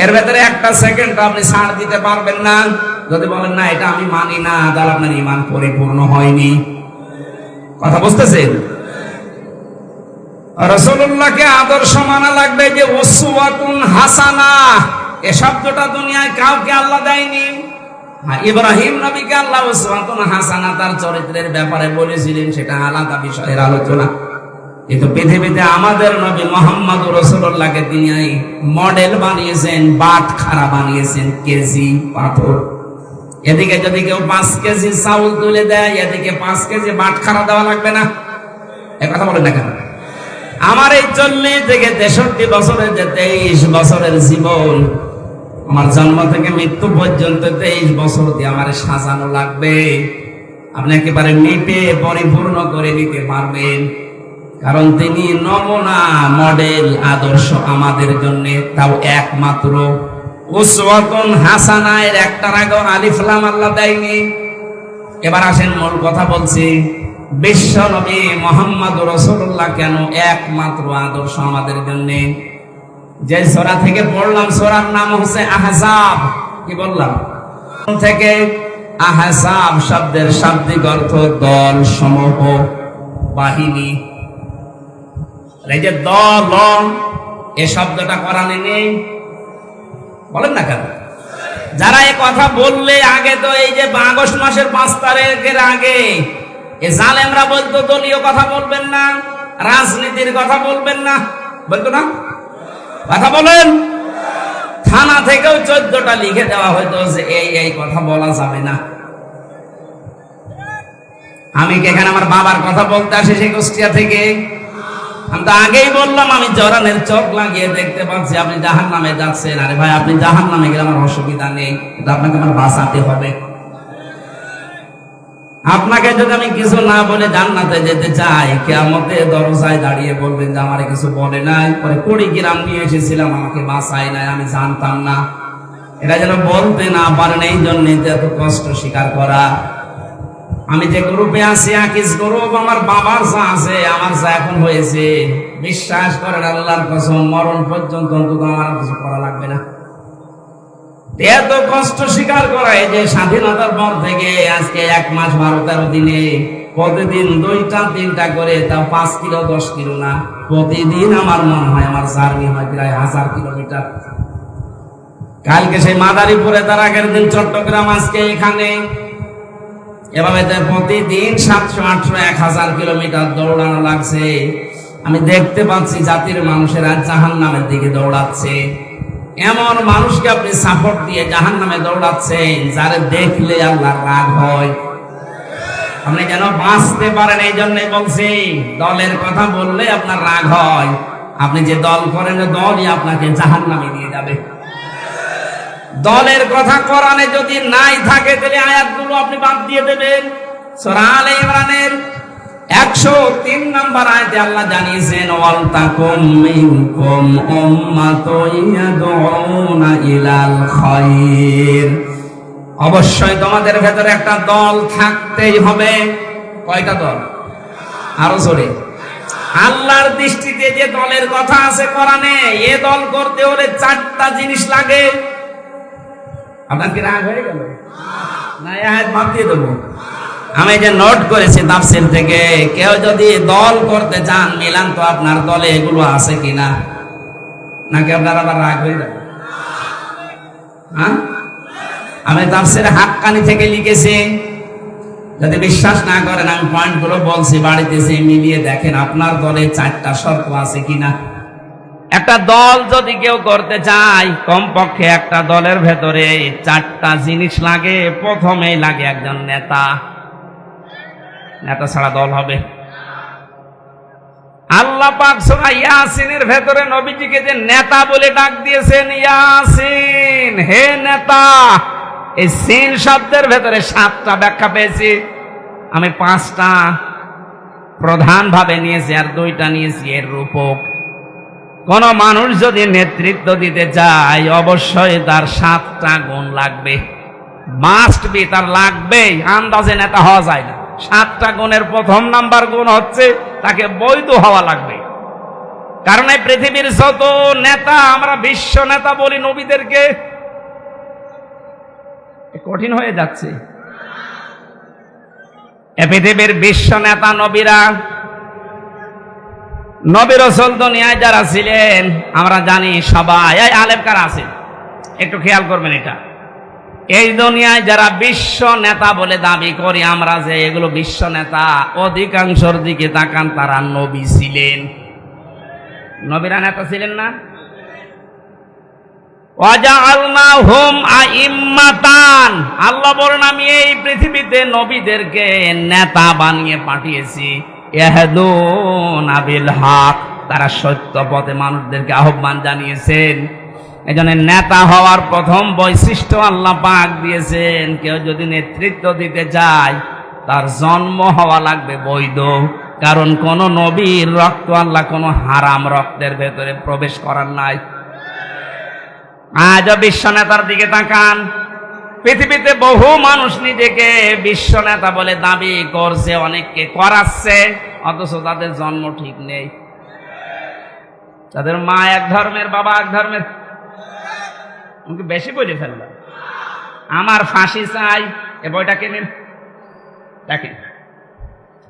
এর ভেতরে একটা সেকেন্ড আপনি ছাড় দিতে পারবেন না। যদি বলেন না এটা আমি মানি না, তাহলে আপনার ঈমান পরিপূর্ণ হয়নি। কথা বুঝতেছেন? রাসূলুল্লাহকে আদর্শ মানা লাগবে। যে উসওয়াতুন হাসানা, এই শব্দটা দুনিয়ায় কাউকে আল্লাহ দেয়নি। ইব্রাহিম নবীকে আল্লাহ উসওয়াতুন হাসানা তার চরিত্রের ব্যাপারে বলেছিলেন, সেটা আলাদা বিষয়ের আলোচনা। কিন্তু পৃথিবীতে আমাদের নবী মুহাম্মদুর রাসূলুল্লাহকে তিনি মডেল বানিয়েছেন, বাটখারা বানিয়েছেন, কেজি পাথর। এদিকে যদি কেউ 5 কেজি চাউল তুলে দেয়, এদিকে 5 কেজি বাটখারা দেওয়া লাগবে না? এ কথা বলেন না কেন? আমার এই 40 থেকে 63 বছরের যে 23 বছরের জীবন, আমার জন্ম থেকে মৃত্যু পর্যন্ত 23 বছর দিয়ে আমার সাজানো লাগবে। আপনি একেবারে মেপে পরিপূর্ণ করে নিতে পারবেন, কারণ তিনি নমুনা, মডেল, আদর্শ আমাদের জন্য। তাও একমাত্র উসওয়াতুন হাসানা এর একটার আগে আলিফ লাম আল্লাহ দেয়নি। এবার আসেন মূল কথা বলছি। বিশ্ব নবী মুহাম্মদ রাসূলুল্লাহ কেন একমাত্র আদর্শ আমাদের জন্য। যে সূরা থেকে পড়লাম সূরার নাম হচ্ছে আহজাব। কি বললাম? থেকে আহজাব শব্দের শাব্দিক অর্থ দল, সমূহ, বাহিনী। এই যে দল, এই শব্দটা কোরআনে নেই, বলেন না কেন? যারা এই কথা বললে আগে তো এই যে আগস্ট মাসের 5 তারিখের আগে এই জালেমরা বলতো দলীয় কথা বলবেন না, রাজনীতির কথা বলবেন না, বলতো না? কথা বলেন। থানা থেকেও 14টা লিখে দেওয়া হয়তো যে এই কথা বলা যাবে না। আমি কি এখানে আমার বাবার কথা বলতে আসি সেই কুষ্টিয়া থেকে? আমি তো আগেই বললাম আমি জরানের চোখ লাগিয়ে দেখতে পাচ্ছি আপনি জাহান্নামে যাচ্ছেন। আরে ভাই, আপনি জাহান্নামে গেলে আমার অসুবিধা নেই, কিন্তু আপনাকে আমার বাঁচাতে হবে। আপনাকে যদি আমি কিছু না বলে জান্নাতে যেতে চাই, কিয়ামতে দরজায় দাঁড়িয়ে বলবেন যে আমারে কিছু বলে নাই, পরে কুড়িগ্রাম নিয়ে এসেছিলাম আমাকে বাঁচাই নাই, আমি জানতাম না। এটা যেন বলতে না পারেন, এই জন্য এত কষ্ট স্বীকার করা। আমি যে গ্রুপে আছি আকিস গ্রুপ, আমার বাবার যা আছে আমার যা এখন হয়েছে, বিশ্বাস করেন আল্লাহর কসম মরণ পর্যন্ত অন্তত আমার কিছু করা লাগবে না। এত কষ্ট স্বীকার করা, এই যে স্বাধীনতার পর থেকে আজকে 1 মাস 12-13 দিনে প্রতিদিন 2-3টা করে, তাও 5 কিলো 10 কিলো না, প্রতিদিন আমার মনে হয় আমার জার্নি হয় প্রায় 1000 কিলোমিটার। কালকে সেই মাদারীপুরে, তার আগের দিন চট্টগ্রাম, আজকে এখানে, এভাবে প্রতিদিন 700-800-1000 কিলোমিটার দৌড়ানো লাগছে। আমি দেখতে পাচ্ছি জাতির মানুষেরা জাহান্নামের দিকে দৌড়াচ্ছে। এমন মানুষকে আপনি সাপোর্ট দিয়ে জাহান্নামে দৌড়াচ্ছেন, যারে দেখলে আল্লাহর রাগ হয়। আপনি যেন বাঁচতে পারেন, এই জন্যই বলছি, দলের কথা বললে আপনার রাগ হয়। আপনি যে দল করেন, দলই আপনাকে জাহান্নামে নিয়ে যাবে। দলের কথা কোরআনে যদি নাই থাকে, তাহলে আয়াতগুলো আপনি বাদ দিয়ে দেবেন। সূরা আলে ইমরানের 103 নম্বর আয়াতে আল্লাহ জানিয়েছেন, ওয়াল তাকুম মিনকুম উম্মাতুন ইয়াদউনা ইলাল খায়র। অবশ্যই তোমাদের ভেতরে একটা দল থাকতেই হবে। কয়টা দল? আরো জোরে। আল্লাহর দৃষ্টিতে যে দলের কথা আছে কোরআনে, এ দল করতে হলে 4টা জিনিস লাগে। আপনার কি রাগ হয়ে গেল? না, এই আয়াত বাদ দিয়ে দেবো। আমি যে নোট করেছি তাফসীর থেকে, কেউ যদি দল করতে চান, মিলান তো আপনার দলে এগুলো আছে কিনা, নাকি আপনার আবার রাগ হয়ে যাবে? হ্যাঁ, আমি তাফসীরে হাক্কানি থেকে লিখেছি। যদি বিশ্বাস না করেন, আমি পয়েন্টগুলো বলছি, বাড়িতে এসে মিলিয়ে দেখেন আপনার দলে 4টা শর্ত আছে কিনা। একটা দল যদি কেউ করতে চায়, কমপক্ষে একটা দলের ভেতরে 4টা জিনিস লাগে। প্রথমেই লাগে একজন নেতা। নেতা ছাড়া দল হবে? আল্লাহ পাক সূরা ইয়াসিনের ভেতরে নবীজিকে যে নেতা বলে ডাক দিয়েছেন, ইয়াসিন, হে নেতা। এই সিন শব্দের ভেতরে 7টা ব্যাখ্যা পেয়েছি আমি। 5টা প্রধান ভাবে নিয়েছি, আর 2টা নিয়েছি এর রূপক। কোন মানুষ যদি নেতৃত্ব দিতে চায়, অবশ্যই তার 7টা গুণ লাগবে। মাস্ট বি, তার লাগবেই। আন্দাজে নেতা হওয়া যায় না। 7টা গুণের প্রথম নাম্বার গুণ হচ্ছে তাকে বৈধ হওয়া লাগবে। কারণ এই পৃথিবীর যত নেতা, আমরা বিশ্ব নেতা বলি নবীদেরকে, কঠিন হয়ে যাচ্ছে। এ পৃথিবীর বিশ্ব নেতা নবীরা, নবী রাসূল দুনিয়ায় যারা ছিলেন আমরা জানি সবাই। এই আলেম কারা আছেন একটু খেয়াল করবেন। এটা এই দুনিয়ায় যারা বিশ্ব নেতা বলে দাবি করি আমরা, যে এগুলো বিশ্ব নেতা, অধিকাংশের দিকে তাকান, তারা নবী ছিলেন। নবীরা নেতা ছিলেন না? ওয়াজআলনাহুম আইম্মাতান, আল্লাহ বলেন আমি এই পৃথিবীতে নবীদেরকে নেতা বানিয়ে পাঠিয়েছি। ইয়াহদুনা বিল হক, তারা সত্য পথে মানুষদেরকে আহ্বান জানিয়েছেন। এজন্য নেতা হওয়ার প্রথম বৈশিষ্ট্য আল্লাহ পাক দিয়েছেন, কেউ যদি নেতৃত্ব দিতে চায় তার জন্ম হওয়া লাগবে বৈধ। কারণ কোন নবীর রক্ত আল্লাহ কোন হারাম রক্তের ভেতরে প্রবেশ করার নাই। আজ বিশ্ব নেতার দিকে তাকান, পৃথিবীতে বহু মানুষ নিজেকে বিশ্ব নেতা বলে দাবি করছে, অনেককে করাচ্ছে, অথচ তাদের জন্ম ঠিক নেই। তাদের মা এক ধর্মের, বাবা এক ধর্মের। আমাকে বেশি বলে ফেললাম। আমার ফাঁসি চাই, এ বইটা কিনেন, দেখেন।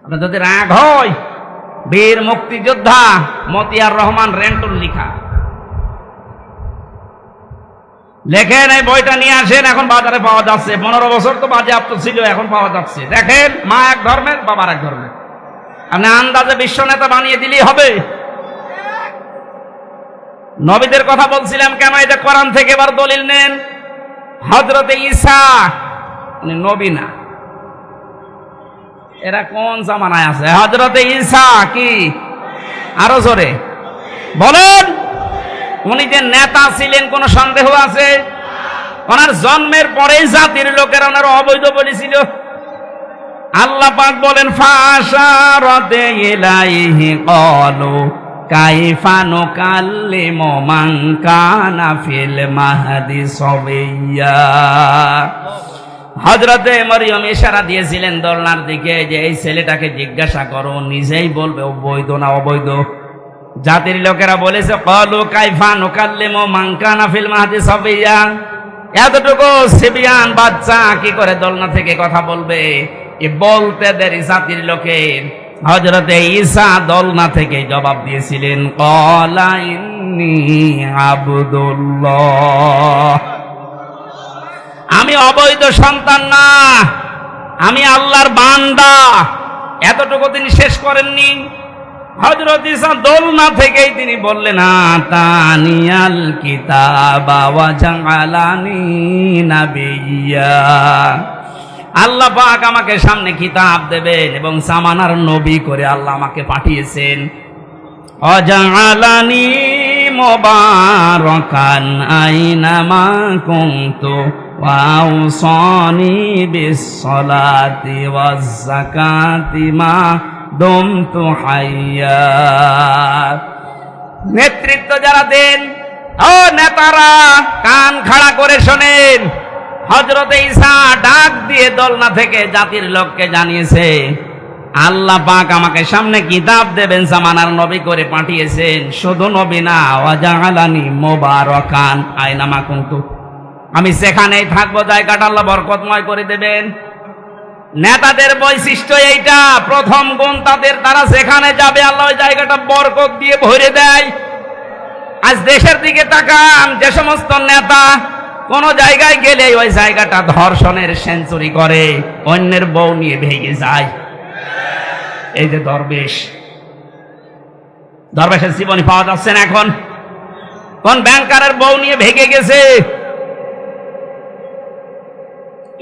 আপনার যদি রাগ হয়, বীর মুক্তিযোদ্ধা মতিয়ার রহমান রেন্টুর লিখা, লেখেন। এই বইটা নিয়ে আসেন, এখন বাজারে পাওয়া যাচ্ছে। 15 বছর তো বাজেয়াপ্ত ছিল, এখন পাওয়া যাচ্ছে। দেখেন, মা এক ধর্মের, বাবার এক ধর্মের। আপনি আন্দাজে বিশ্ব নেতা বানিয়ে দিলেই হবে। নবীদের কথা বলছিলাম কেন, এটা কোরআন থেকে। এবার দলিল নেন। হযরতে ঈসা উনি নবী না। এরা কোন জামানায় আছে? হযরতে ঈসা কি? আরো জোরে বলেন। উনি যে নেতা ছিলেন, কোন সন্দেহ আছে? ওনার জন্মের পরেই জাতির লোকেরা ওনার অবৈধ বলেছিল। আল্লাহ পাক বলেন, ফাশারাতে ইলাইহি ক্বালু কাইফা নুকাল্লিমু মান কানা ফিল মাহদি সাবিয়্যা। হযরতে মরিয়ম ইশারা দিয়েছিলেন দোলনার দিকে যে এই ছেলেটাকে জিজ্ঞাসা করো, নিজেই বলবে অবৈধ না অবৈধ। জাতির লোকেরা বলেছে, ক্বালু কাইফা নুকাল্লিমু মান কানা ফিল মাহদি সাবিয়্যা। এতটুকু সিবিয়ান বাচ্চা কি করে দোলনা থেকে কথা বলবে? এ বলতে দেরি জাতির লোকের। হযরতে ঈসা দোলনা থেকে জবাব দিয়েছিলেন, ক্বালা ইন্নী আবদুল্লাহ। আমি অবৈধ সন্তান না, আমি আল্লাহর বান্দা। এতটুকু তিনি শেষ করেননি। হযরত ঈসা দোলনা থেকেই তিনি বললেন, আতানিয়াল কিতাবা ওয়া জাআলানি নাবিয়্যা। আল্লাহ পাক আমাকে সামনে কিতাব দেবেন এবং জামানার নবী করে আল্লাহ আমাকে পাঠিয়েছেন। ওয়া জাআলানি মুবারাকান আইনামা কুনতু ওয়া আওসানি বিস-সালাতি ওয়াজ-যাকাতি মা দুমতু হাইয়া। নেতৃত্ব যারা দেন, ও নেতারা, কান খাড়া করে শোনেন। হযরতে ঈসা ডাক দিয়ে দোলনা থেকে জাতির লোককে জানিয়েছে, আল্লাহ পাক আমাকে সামনে কিতাব দেবেন, জামানার নবী করে পাঠিয়েছেন। শুধু নবী না, ওয়া জাআলানি মুবারাকান আইনামা কুনতু। আমি যেখানেই থাকবো জায়গাটা আল্লাহ বরকতময় করে দেবেন। নেতাদের বৈশিষ্ট্য এইটা, প্রথম গুণ তাদের, তারা যেখানে যাবে আল্লাহ ওই জায়গাটা বরকত দিয়ে ভরে দেয়। আজ দেশের দিকে তাকান, যে সমস্ত নেতা কোন জায়গায় গেলে ওই জায়গাটা ধর্ষণের সেঞ্চুরি করে, অন্যের বউ নিয়ে ভেঙে যায়। এই যে দরবেশের জীবনী পাওয়া যাচ্ছে না এখন। কোন ব্যাংকারের বউ নিয়ে ভেঙে গেছে।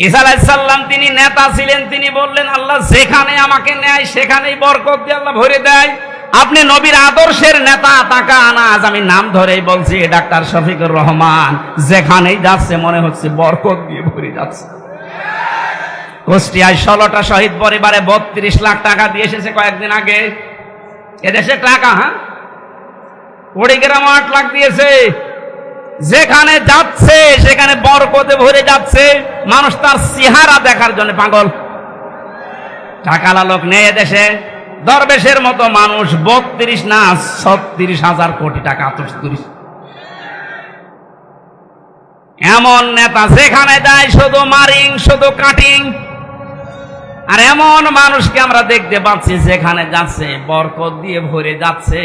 ঈসা আলাইহিস সালাম তিনি নেতা ছিলেন, তিনি বললেন, আল্লাহ যেখানে আমাকে নেয় সেখানেই বরকত দিয়ে আল্লাহ ভরে দেয়। আপনি নবীর আদর্শের নেতা, তাকান। আজ আমি নাম ধরেই বলছি, ডাক্তার শফিকুর রহমান যেখানেই যাচ্ছে মনে হচ্ছে বরকত দিয়ে ভরে যাচ্ছে। কুষ্টিয়ায় 16টা শহীদ পরিবারে 32 লাখ টাকা দিয়ে এসেছে কয়েকদিন আগে। এদেশে টাকা, হ্যাঁ, কুড়িগ্রাম 8 লাখ দিয়েছে। যেখানে যাচ্ছে সেখানে বরকতে ভরে যাচ্ছে। মানুষ তার চেহারা দেখার জন্য পাগল। টাকালা লোক নেই এদেশে। দরবেশের মতো মানুষ 32 না 36,000 কোটি টাকা, 38। এমন নেতা যেখানে যায় শুধু মারিং, শুধু কাটিং। আর এমন মানুষকে আমরা দেখতে পাচ্ছি যেখানে যাচ্ছে বরকত দিয়ে ভরে যাচ্ছে।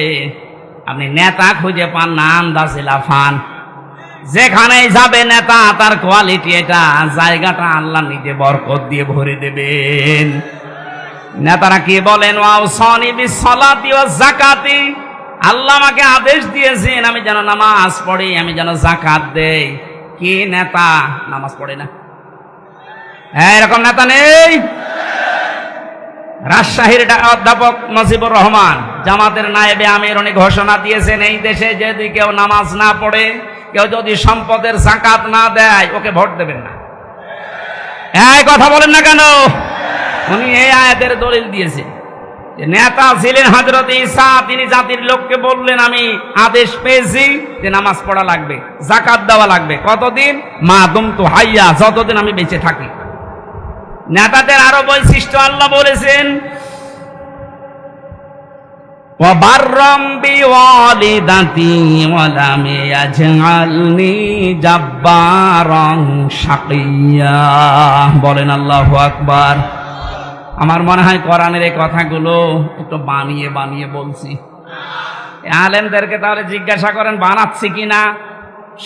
আপনি নেতা খুঁজে পান না, আন্দাজে লাফান। যেখানেই যাবে নেতা, তার কোয়ালিটি এটা, জায়গাটা আল্লাহ নিজে বরকত দিয়ে ভরে দেবেন। নেতারা কি বলেন? ওয়াউসানি বিস-সালাতি ওয়াজ-যাকাতি। আল্লাহ আমাকে আদেশ দিয়েছেন আমি যেন নামাজ পড়ি, আমি যেন যাকাত দেই। কি নেতা নামাজ পড়ে না? এরকম নেতা নেই। রাজশাহীর অধ্যাপক মুজিবুর রহমান জামাতের নায়েবে আমির, উনি ঘোষণা দিয়েছেন, এই দেশে যদি কেউ নামাজ না পড়ে, কেউ যদি সম্পদের যাকাত না দেয়, ওকে ভোট দেবেন না। এই কথা বলেন না কেন? উনি এই আয়াতের দলিল দিয়েছেন। নেতা ছিলেন হযরত ঈসা, তিনি জাতির লোককে বললেন আমি আদেশ পেয়েছি যে নামাজ পড়া লাগবে, যাকাত দেওয়া লাগবে। কতদিন? মা দুমতু হাইয়া, যতদিন আমি বেঁচে থাকি। নেতাদের আরো বৈশিষ্ট্য আল্লাহ বলেছেন, ওয়াবাররাম বিওয়ালিদাতি ওয়ালাম ইয়াজআলনি জাব্বারান শাকিয়্যা। বলেন আল্লাহু আকবার। আমার মনে হয় কোরআনের এই কথাগুলো একটু বানিয়ে বানিয়ে বলছি। আলেমদেরকে তাহলে জিজ্ঞাসা করেন বানাচ্ছি কিনা।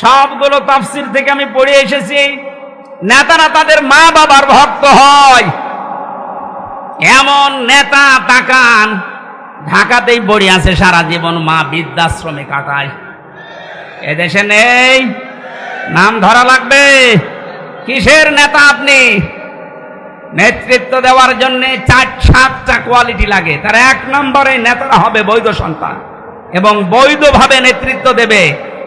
সবগুলো তাফসীর থেকে আমি পড়ে এসেছি। নেতারা তাদের মা বাবার ভক্ত হয়, এমন নেতা তাকান, ঢাকাতেই পড়ে আছে সারা জীবন, মা বৃদ্ধাশ্রমে কাটায়। এদেশে নেই, নাম ধরা লাগবে। কিসের নেতা আপনি? নেতৃত্ব দেওয়ার জন্য 4-7টা কোয়ালিটি লাগে। তার 1 নম্বরে নেতারা হবে বৈধ সন্তান এবং বৈধভাবে নেতৃত্ব দেবে।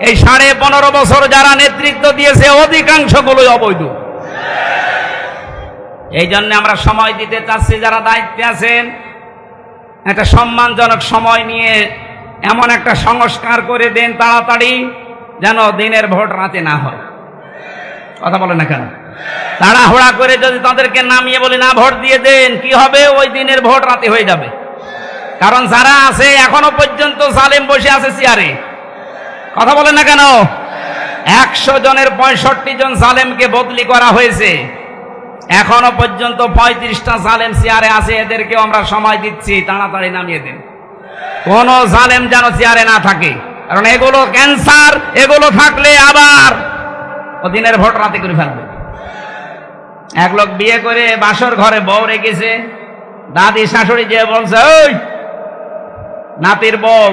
এই 15.5 বছর যারা নেতৃত্ব দিয়েছে অধিকাংশগুলোই অবৈধ। এই জন্য আমরা সময় দিতে চাচ্ছি, যারা দায়িত্বে আছেন একটা সম্মানজনক সময় নিয়ে এমন একটা সংস্কার করে দেন তাড়াতাড়ি, যেন দিনের ভোট রাতে না হয়। কথা বলে না কেন? তাড়াহুড়া করে যদি তাদেরকে নামিয়ে বলি না ভোট দিয়ে দেন, কি হবে? ওই দিনের ভোট রাতে হয়ে যাবে। কারণ যারা আছে এখনো পর্যন্ত জালেম বসে আছে চেয়ারে। কথা বলে না কেন? 100 জনের 65 জন জালেমকে বদলি করা হয়েছে, এখনো পর্যন্ত 35টা জালেম চেয়ারে আছে। এদেরকেও আমরা সময় দিচ্ছি, তাড়াতাড়ি নামিয়ে দেন। কোন জালেম যেন চেয়ারে না থাকে, কারণ এগুলো ক্যান্সার। এগুলো থাকলে আবার দিনের ভোট রাতে করে ফেলবে। এক লোক বিয়ে করে বাসর ঘরে বউ রেখেছে, দাদি শাশুড়ি যে বলছে, ওই নাতির বউ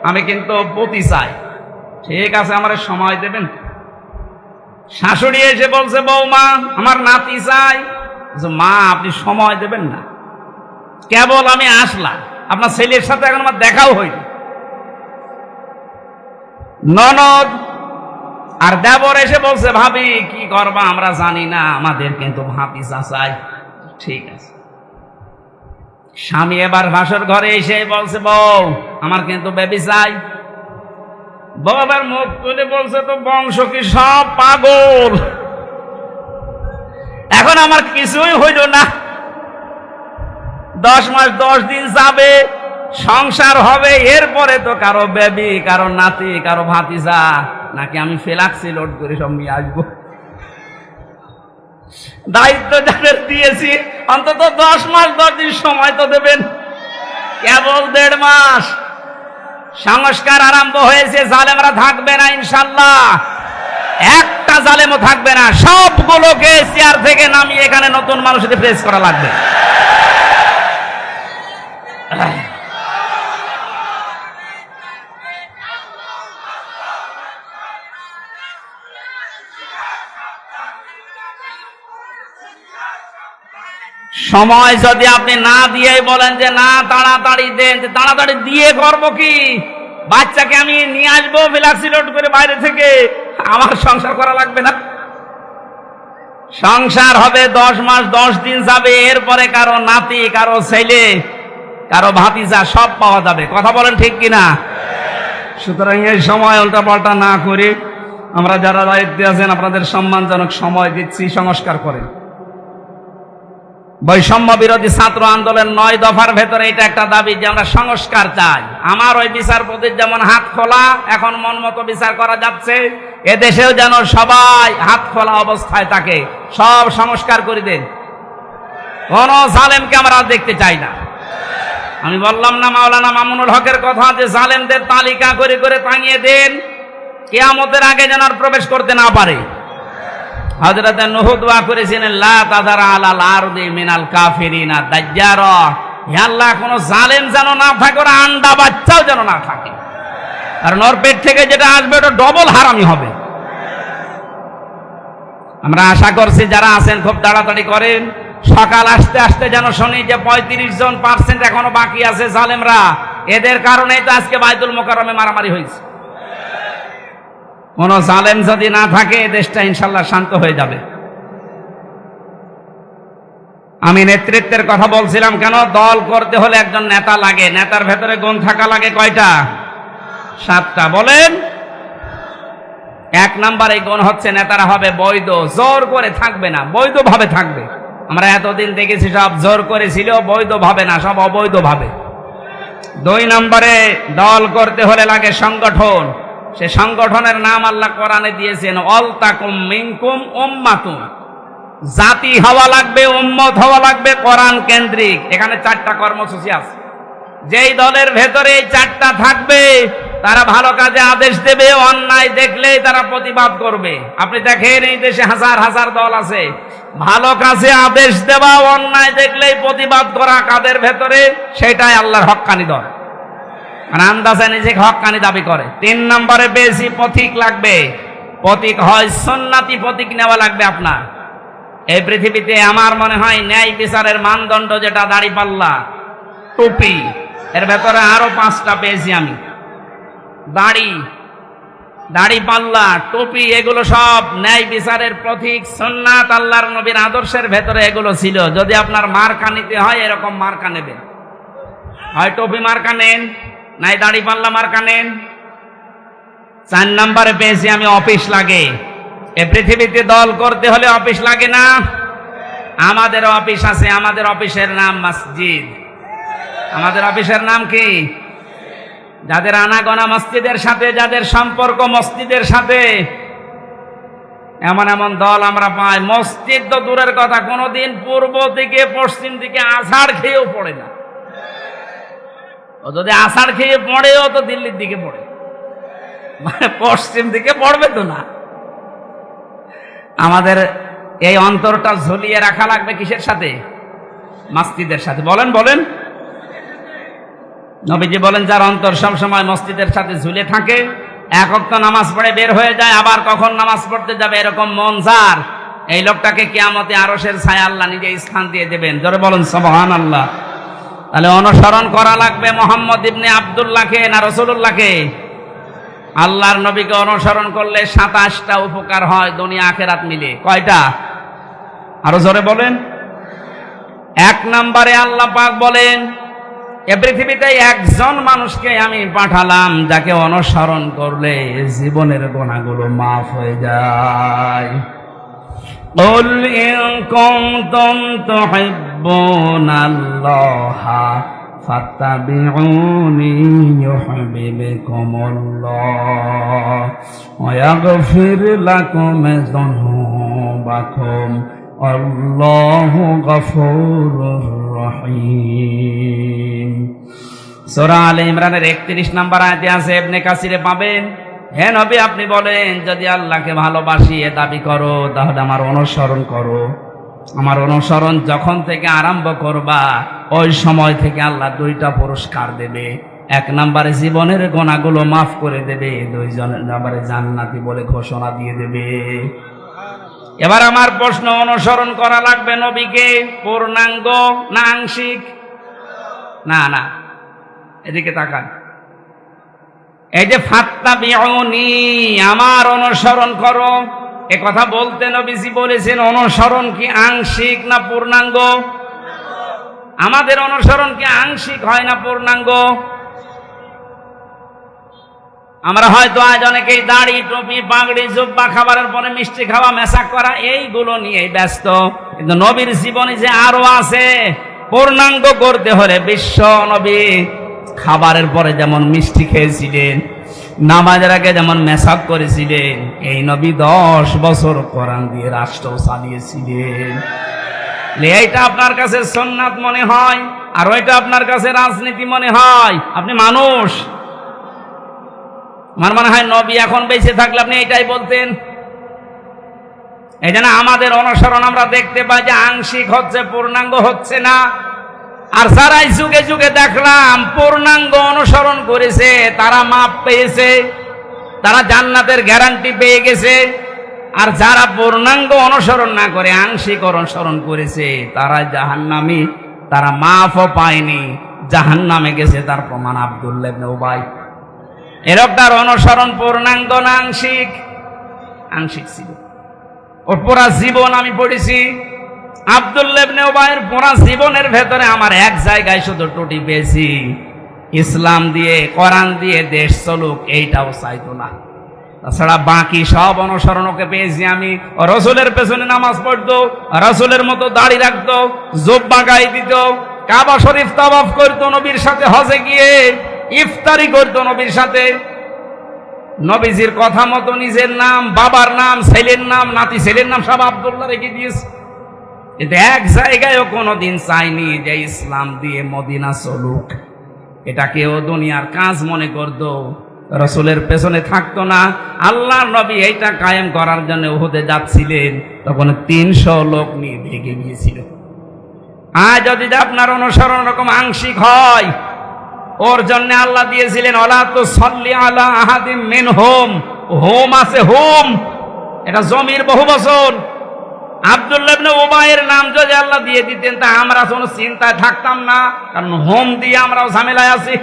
আমি কিন্তু পতি চাই। ঠিক আছে, আমার সময় দেবেন? শাশুড়ি এসে বলছে, বৌমা আমার নাতি চাই। মা আপনি সময় দেবেন না, কেবল আমি আসলাম, আপনার ছেলের সাথে এখন আমার দেখাও হয়নি। ননদ আর দেবর এসে বলছে, ভাবি কি করবা আমরা জানি না, আমাদের কিন্তু ভাতিজা চাই। ঠিক আছে। স্বামী এবার ভাসর ঘরে এসে বলছে, বউ আমার কিন্তু বেবি চাই। বউ আবার মুখ তুলে বলছে, তো বংশ কি সব পাগল? এখন আমার কিছুই হইল না, 10 মাস 10 দিন যাবে, সংসার হবে, এরপরে তো কারো বেবি, কারো নাতি, কারো ভাতিজা, নাকি আমি ফ্ল্যাক্সি লোড করে সব নিয়ে আসবো? দায়িত্ব যাদের দিয়েছি অন্তত 10 মাস 10 দিন সময় তো দেবেন। কেবল 1.5 মাস। সংস্কার আরম্ভ হয়েছে, জালেমরা থাকবে না ইনশাল্লাহ, একটা জালেমও থাকবে না। সবগুলোকে চেয়ার থেকে নামিয়ে এখানে নতুন মানুষদের প্রেস করা লাগবে। সময় যদি আপনি না দিয়ে বলেন যে না তাড়াতাড়ি দেন, তাড়াতাড়ি দিয়ে করবো কি? বাচ্চাকে আমি নিয়ে আসবো ফ্ল্যাক্সি লোড করে বাইরে থেকে, আমার সংসার করা লাগবে না? সংসার হবে 10 মাস 10 দিন যাবে, এরপরে কারো নাতি, কারো ছেলে, কারো ভাতিজা সব পাওয়া যাবে। কথা বলেন ঠিক কিনা? সুতরাং এই সময় উল্টা পাল্টা না করে আমরা যারা দায়িত্বে আছেন আপনাদের সম্মানজনক সময় দিচ্ছি, সংস্কার করেন। বৈষম্য বিরোধী ছাত্র আন্দোলন 9 দফার ভেতরে এটা একটা দাবি যে আমরা সংস্কার চাই। আমার ওই বিচারপতির যেমন হাত খোলা, এখন মন মতো বিচার করা যাচ্ছে, এদেশেও যেন সবাই হাত খোলা অবস্থায় থাকে, সব সংস্কার করে দেন। কোন জালেমকে আমরা দেখতে চাই না। আমি বললাম না মাওলানা মামুনুল হকের কথা, যে জালেমদের তালিকা করে করে টাঙিয়ে দেন, কিয়ামতের আগে যেন আর প্রবেশ করতে না পারে। হযরত নূহ দোয়া করেছিলেন, লা তাযার আলাল আরদি মিনাল কাফিরিনা দাজ্জারা, হে আল্লাহ কোন জালেম যেন না থাকে, ওর আন্ডা বাচ্চাও যেন না থাকে, কারণ ওর পেট থেকে যেটা আসবে ওটা ডবল হারামি হবে। আমরা আশা করছি যারা আছেন খুব তাড়াতাড়ি করেন। সকাল আসতে আসতে যেন শুনি যে 35% এখনো বাকি আছে জালেমরা, এদের কারণেই তো আজকে বাইতুল মোকাররমে মারামারি হয়েছে। কোন জালেম যদি না থাকে দেশটা ইনশাল্লাহ শান্ত হয়ে যাবে। আমি নেতৃত্বের কথা বলছিলাম কেন? দল করতে হলে একজন নেতা লাগে। নেতার ভেতরে গুণ থাকা লাগে কয়টা? 7টা। বলেন। 1 নাম্বার এই গুণ হচ্ছে নেতারা হবে বৈধ, জোর করে থাকবে না, বৈধভাবে থাকবে। আমরা এতদিন দেখেছি সব জোর করে ছিল, বৈধভাবে না, সব অবৈধভাবে। 2 নম্বরে দল করতে হলে লাগে সংগঠন। সে সংগঠনের নাম আল্লাহ কোরআনে দিয়েছেন, ওয়ালতাকুম মিনকুম উম্মাতুন। জাতি হওয়া লাগবে, উম্মত হওয়া লাগবে কোরআন কেন্দ্রিক। এখানে 4টা কর্মসূচি আছে। যেই দলের ভেতরে এই 4টা থাকবে তারা ভালো কাজে আদেশ দেবে, অন্যায় দেখলেই তারা প্রতিবাদ করবে। আপনি দেখেন এই দেশে হাজার হাজার দল আছে, ভালো কাজে আদেশ দেওয়া, অন্যায় দেখলেই প্রতিবাদ করা কাদের ভেতরে? সেটাই আল্লাহর হক্কানি দল। মানে আন্দাজে নিজেকে হক্কানি দাবি করে। 3 নম্বরে বেশি প্রতীক লাগবে। প্রতীক হয় সুন্নতি প্রতীক নেওয়া লাগবে আপনার। এই পৃথিবীতে আমার মনে হয় ন্যায় বিচারের মানদণ্ড যেটা দাড়িপাল্লা, টুপি, এর ভেতরে আরো 5টা পেয়েছি আমি। দাড়িপাল্লা, টুপি, এগুলো সব ন্যায় বিচারের প্রতীক, সুন্নাত, আল্লাহর নবীর আদর্শের ভেতরে এগুলো ছিল। যদি আপনার মার্কা নিতে হয় এরকম মার্কা নেবেন, হয় টুপি মার্কা নেন, নাই দাড়িপাল্লা মার্কা নেন। 4 নম্বরে পেয়েছি আমি অফিস লাগে। এ পৃথিবীতে দল করতে হলে অফিস লাগে না? আমাদের অফিস আছে, আমাদের অফিসের নাম মসজিদ। আমাদের অফিসের নাম কি? যাদের আনাগোনা মসজিদের সাথে, যাদের সম্পর্ক মসজিদের সাথে, এমন এমন দল আমরা পাই, মসজিদ তো দূরের কথা, কোনোদিন পূর্ব দিকে পশ্চিম দিকে আষাঢ় খেয়েও পড়ে না। ও যদি আষাঢ় খেয়ে পড়েও তো দিল্লির দিকে পড়ে, মানে পশ্চিম দিকে পড়বে তো না। আমাদের এই অন্তরটা ঝুলিয়ে রাখা লাগবে কিসের সাথে? মসজিদের সাথে। বলেন বলেন। নবীজি বলেন, যার অন্তর সব সময় মসজিদের সাথে ঝুলে থাকে, 1 ওয়াক্ত নামাজ পড়ে বের হয়ে যায়, আবার কখন নামাজ পড়তে যাবে এরকম মন যার, এই লোকটাকে কিয়ামতে আরশের ছায়া আল্লাহ নিজে স্থান দিয়ে দেবেন। জোরে বলেন সুবহানাল্লাহ। তাহলে অনুসরণ করা লাগবে মুহাম্মদ ইবনে আব্দুল্লাহকে না রাসূলুল্লাহকে? আল্লাহর নবীকে অনুসরণ করলে 27টা উপকার হয় দুনিয়া আখেরাত মিলে। কয়টা? আরো জোরে বলেন। 1 নম্বরে আল্লাহ পাক বলেন, এ পৃথিবীতে একজন মানুষকে আমি পাঠালাম যাকে অনুসরণ করলে জীবনের গুনাহগুলো মাফ হয়ে যায়। قُلْ إِن كُنتُمْ تُحِبُّونَ اللَّهَ فَاتَّبِعُونِي يُحْبِبْكُمُ اللَّهُ وَيَغْفِرْ لَكُمْ ذُنُوبَكُمْ وَاللَّهُ غَفُورٌ رحيم। সূরা আলে ইমরানের 31 নম্বর আয়াতে আছে, ইবনে কাসিরে পাবেন। হে নবী, আপনি বলেন, যদি আল্লাহকে ভালোবাসি এ দাবি করো তাহলে আমার অনুসরণ করো। আমার অনুসরণ যখন থেকে আরম্ভ করবা ওই সময় থেকে আল্লাহ 2টা পুরস্কার দেবে। 1 নম্বরে জীবনের গুনাহগুলো মাফ করে দেবে, 2 নম্বরে জান্নাতি বলে ঘোষণা দিয়ে দেবে। এবার আমার প্রশ্ন, অনুসরণ করা লাগবে নবীকে পূর্ণাঙ্গ না আংশিক? না না, এদিকে তাকান। এই যে ফাত্তাবিউনি, আমার অনুসরণ করো, এ কথা বলতে নবীজি বলেছেন অনুসরণ কি আংশিক না পূর্ণাঙ্গ? আমাদের অনুসরণ কি আংশিক হয় না পূর্ণাঙ্গ? আমরা হয়তো আজ অনেকেই দাড়ি, টুপি, পাগড়ি, জুব্বা, খাবারের পরে মিষ্টি খাওয়া, মেশাক করা, এইগুলো নিয়ে ব্যস্ত। কিন্তু নবীর জীবনে যে আরো আছে, পূর্ণাঙ্গ করতে হলে বিশ্ব নবী খাবারের পরে যেমন মিষ্টি খেয়েছিলেন, নামাজের আগে যেমন মেশাক করেছিলেন, এই নবী 10 বছর কোরআন দিয়ে রাষ্ট্র চালিয়েছিলেন। এইটা আপনার কাছে সুন্নাত মনে হয় আর ওইটা আপনার কাছে রাজনীতি মনে হয়। আপনি মানুষ। আমার মনে হয় নবী এখন বেঁচে থাকলে আপনি এটাই বলতেন। এই জন্য আমাদের অনুসরণ আমরা দেখতে পাই যে আংশিক হচ্ছে, পূর্ণাঙ্গ হচ্ছে না। আর যারাই যুগে যুগে দেখলাম পূর্ণাঙ্গ অনুসরণ করেছে তারা মাপ পেয়েছে, তারা জান্নাতের গ্যারান্টি পেয়ে গেছে। আর যারা পূর্ণাঙ্গ অনুসরণ না করে আংশিক অনুসরণ করেছে তারা জাহান্নামী, তারা মাফও পায়নি, জাহান্নামে গেছে। তার প্রমাণ আব্দুল্লাহ ইবনে উবাই। এরকটার অনুসরণ পূর্ণাঙ্গ না আংশিক? আংশিক ছিল। ওর পুরা জীবন আমি পড়েছি, আব্দুল্লাহ ইবনে উবাইয়ের পুরা জীবনের ভেতরে আমার এক জায়গায় শুধু টুটি পেয়েছি, ইসলাম দিয়ে কোরআন দিয়ে দেশ চলুক, এইটাও চাইতো না। তাছাড়া বাকি সব অনুসরণ ওকে পেয়েছি আমি। রসুলের পেছনে নামাজ পড়তো, রসুলের মতো দাড়ি রাখতো, জুব্বা গায়ে দিত, কাবা শরীফ তাওয়াফ করতো, নবীর সাথে হজে গিয়ে ইফতারি করতো নবীর সাথে, নবীজির কথা মতো নিজের নাম, বাবার নাম, ছেলের নাম, নাতি ছেলের নাম সব আব্দুল্লাহ রেখে দিয়েছে। কিন্তু এক জায়গায়ও কোনোদিন চাইনি যে ইসলাম দিয়ে মদিনা চলুক। এটাকেও দুনিয়ার কাজ মনে করতো, রসুলের পেছনে থাকতো না। আল্লাহর নবী এইটা কায়েম করার জন্য উহুদে যাচ্ছিলেন, তখন 300 লোক নিয়ে ভেগে গিয়েছিল। আজ যদি আপনার অনুসরণ রকম আংশিক হয়, ওর জন্য আল্লাহ দিয়েছিলেন ওয়ালা তুসাল্লি আলা আহাদিম মিনহুম, হোম আছে হোম, এটা জমির বহু বচন। আব্দুল্লাহ ইবনে উবাইয়ের নাম যদি আল্লাহ দিয়ে দিতেন তা আমরা কোনো চিন্তায় থাকতাম না, কারণ হোম দিয়ে আমরাও ঝামেলায় আছি।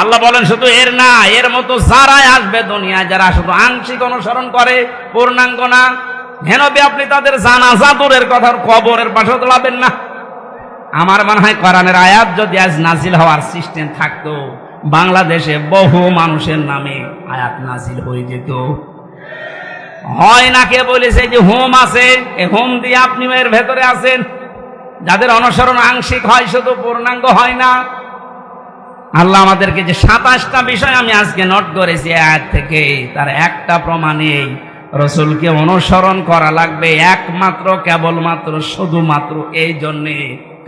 আল্লাহ বলেন শুধু এর না, এর মতো যারাই আসবে দুনিয়ায়, যারা শুধু আংশিক অনুসরণ করে, পূর্ণাঙ্গ না, হেনবে আপনি তাদের জানাজা দূরের কথা কবরের পাশে তোলাবেন না। আমার মনে হয় কোরআনের আয়াত যদি আজ নাজিল হওয়ার সিস্টেম থাকতো, বাংলাদেশে বহু মানুষের নামে আয়াত নাজিল হয়ে যেত। হয় না, কে বলেছে যে হোম আছে, এই হোম দিয়ে আপনি এর ভেতরে আছেন। যাদের অনুসরণ আংশিক হয়, শুধু পূর্ণাঙ্গ হয় না। আল্লাহ আমাদেরকে যে 27টা বিষয় আমি আজকে নোট করেছি আয়াত থেকে, তার একটা প্রমাণে রসুলকে অনুসরণ করা লাগবে একমাত্র, কেবলমাত্র, শুধুমাত্র এই জন্যে,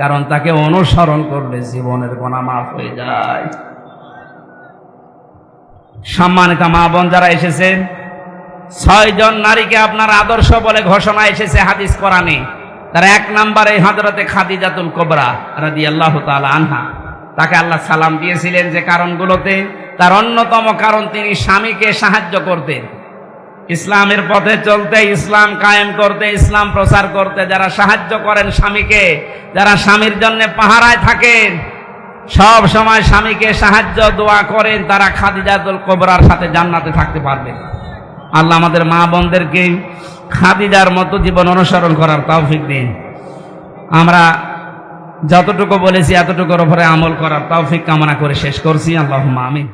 কারণ তাকে অনুসরণ করলে জীবনের গুনাহ মাফ হয়ে যায়। সম্মানিত মা বোন যারা এসেছেন, 6 জন নারীকে আপনার আদর্শ বলে ঘোষণা এসেছে হাদিস কোরআনে। তার 1 নম্বরে হযরতে খাদিজাতুল কুবরা রাদিয়াল্লাহু তাআলা আনহা। তাকে আল্লাহ সালাম দিয়েছিলেন যে কারণগুলোতে, তার অন্যতম কারণ তিনি স্বামীকে সাহায্য করতেন, ইসলামের পথে চলতে, ইসলাম কায়েম করতে, ইসলাম প্রচার করতে। যারা সাহায্য করেন স্বামীকে, যারা স্বামীর জন্য পাহারায় থাকেন, সব সময় স্বামীকে সাহায্য দোয়া করেন, তারা খাদিজাতুল কুবরার সাথে জান্নাতে থাকতে পারবেন। আল্লাহ আমাদের মা বোনদেরকে খাদিজার মতো জীবন অনুসরণ করার তৌফিক দিন। আমরা যতটুকু বলেছি এতটুকুর উপরে আমল করার তৌফিক কামনা করে শেষ করছি। আল্লাহুম্মা আমিন।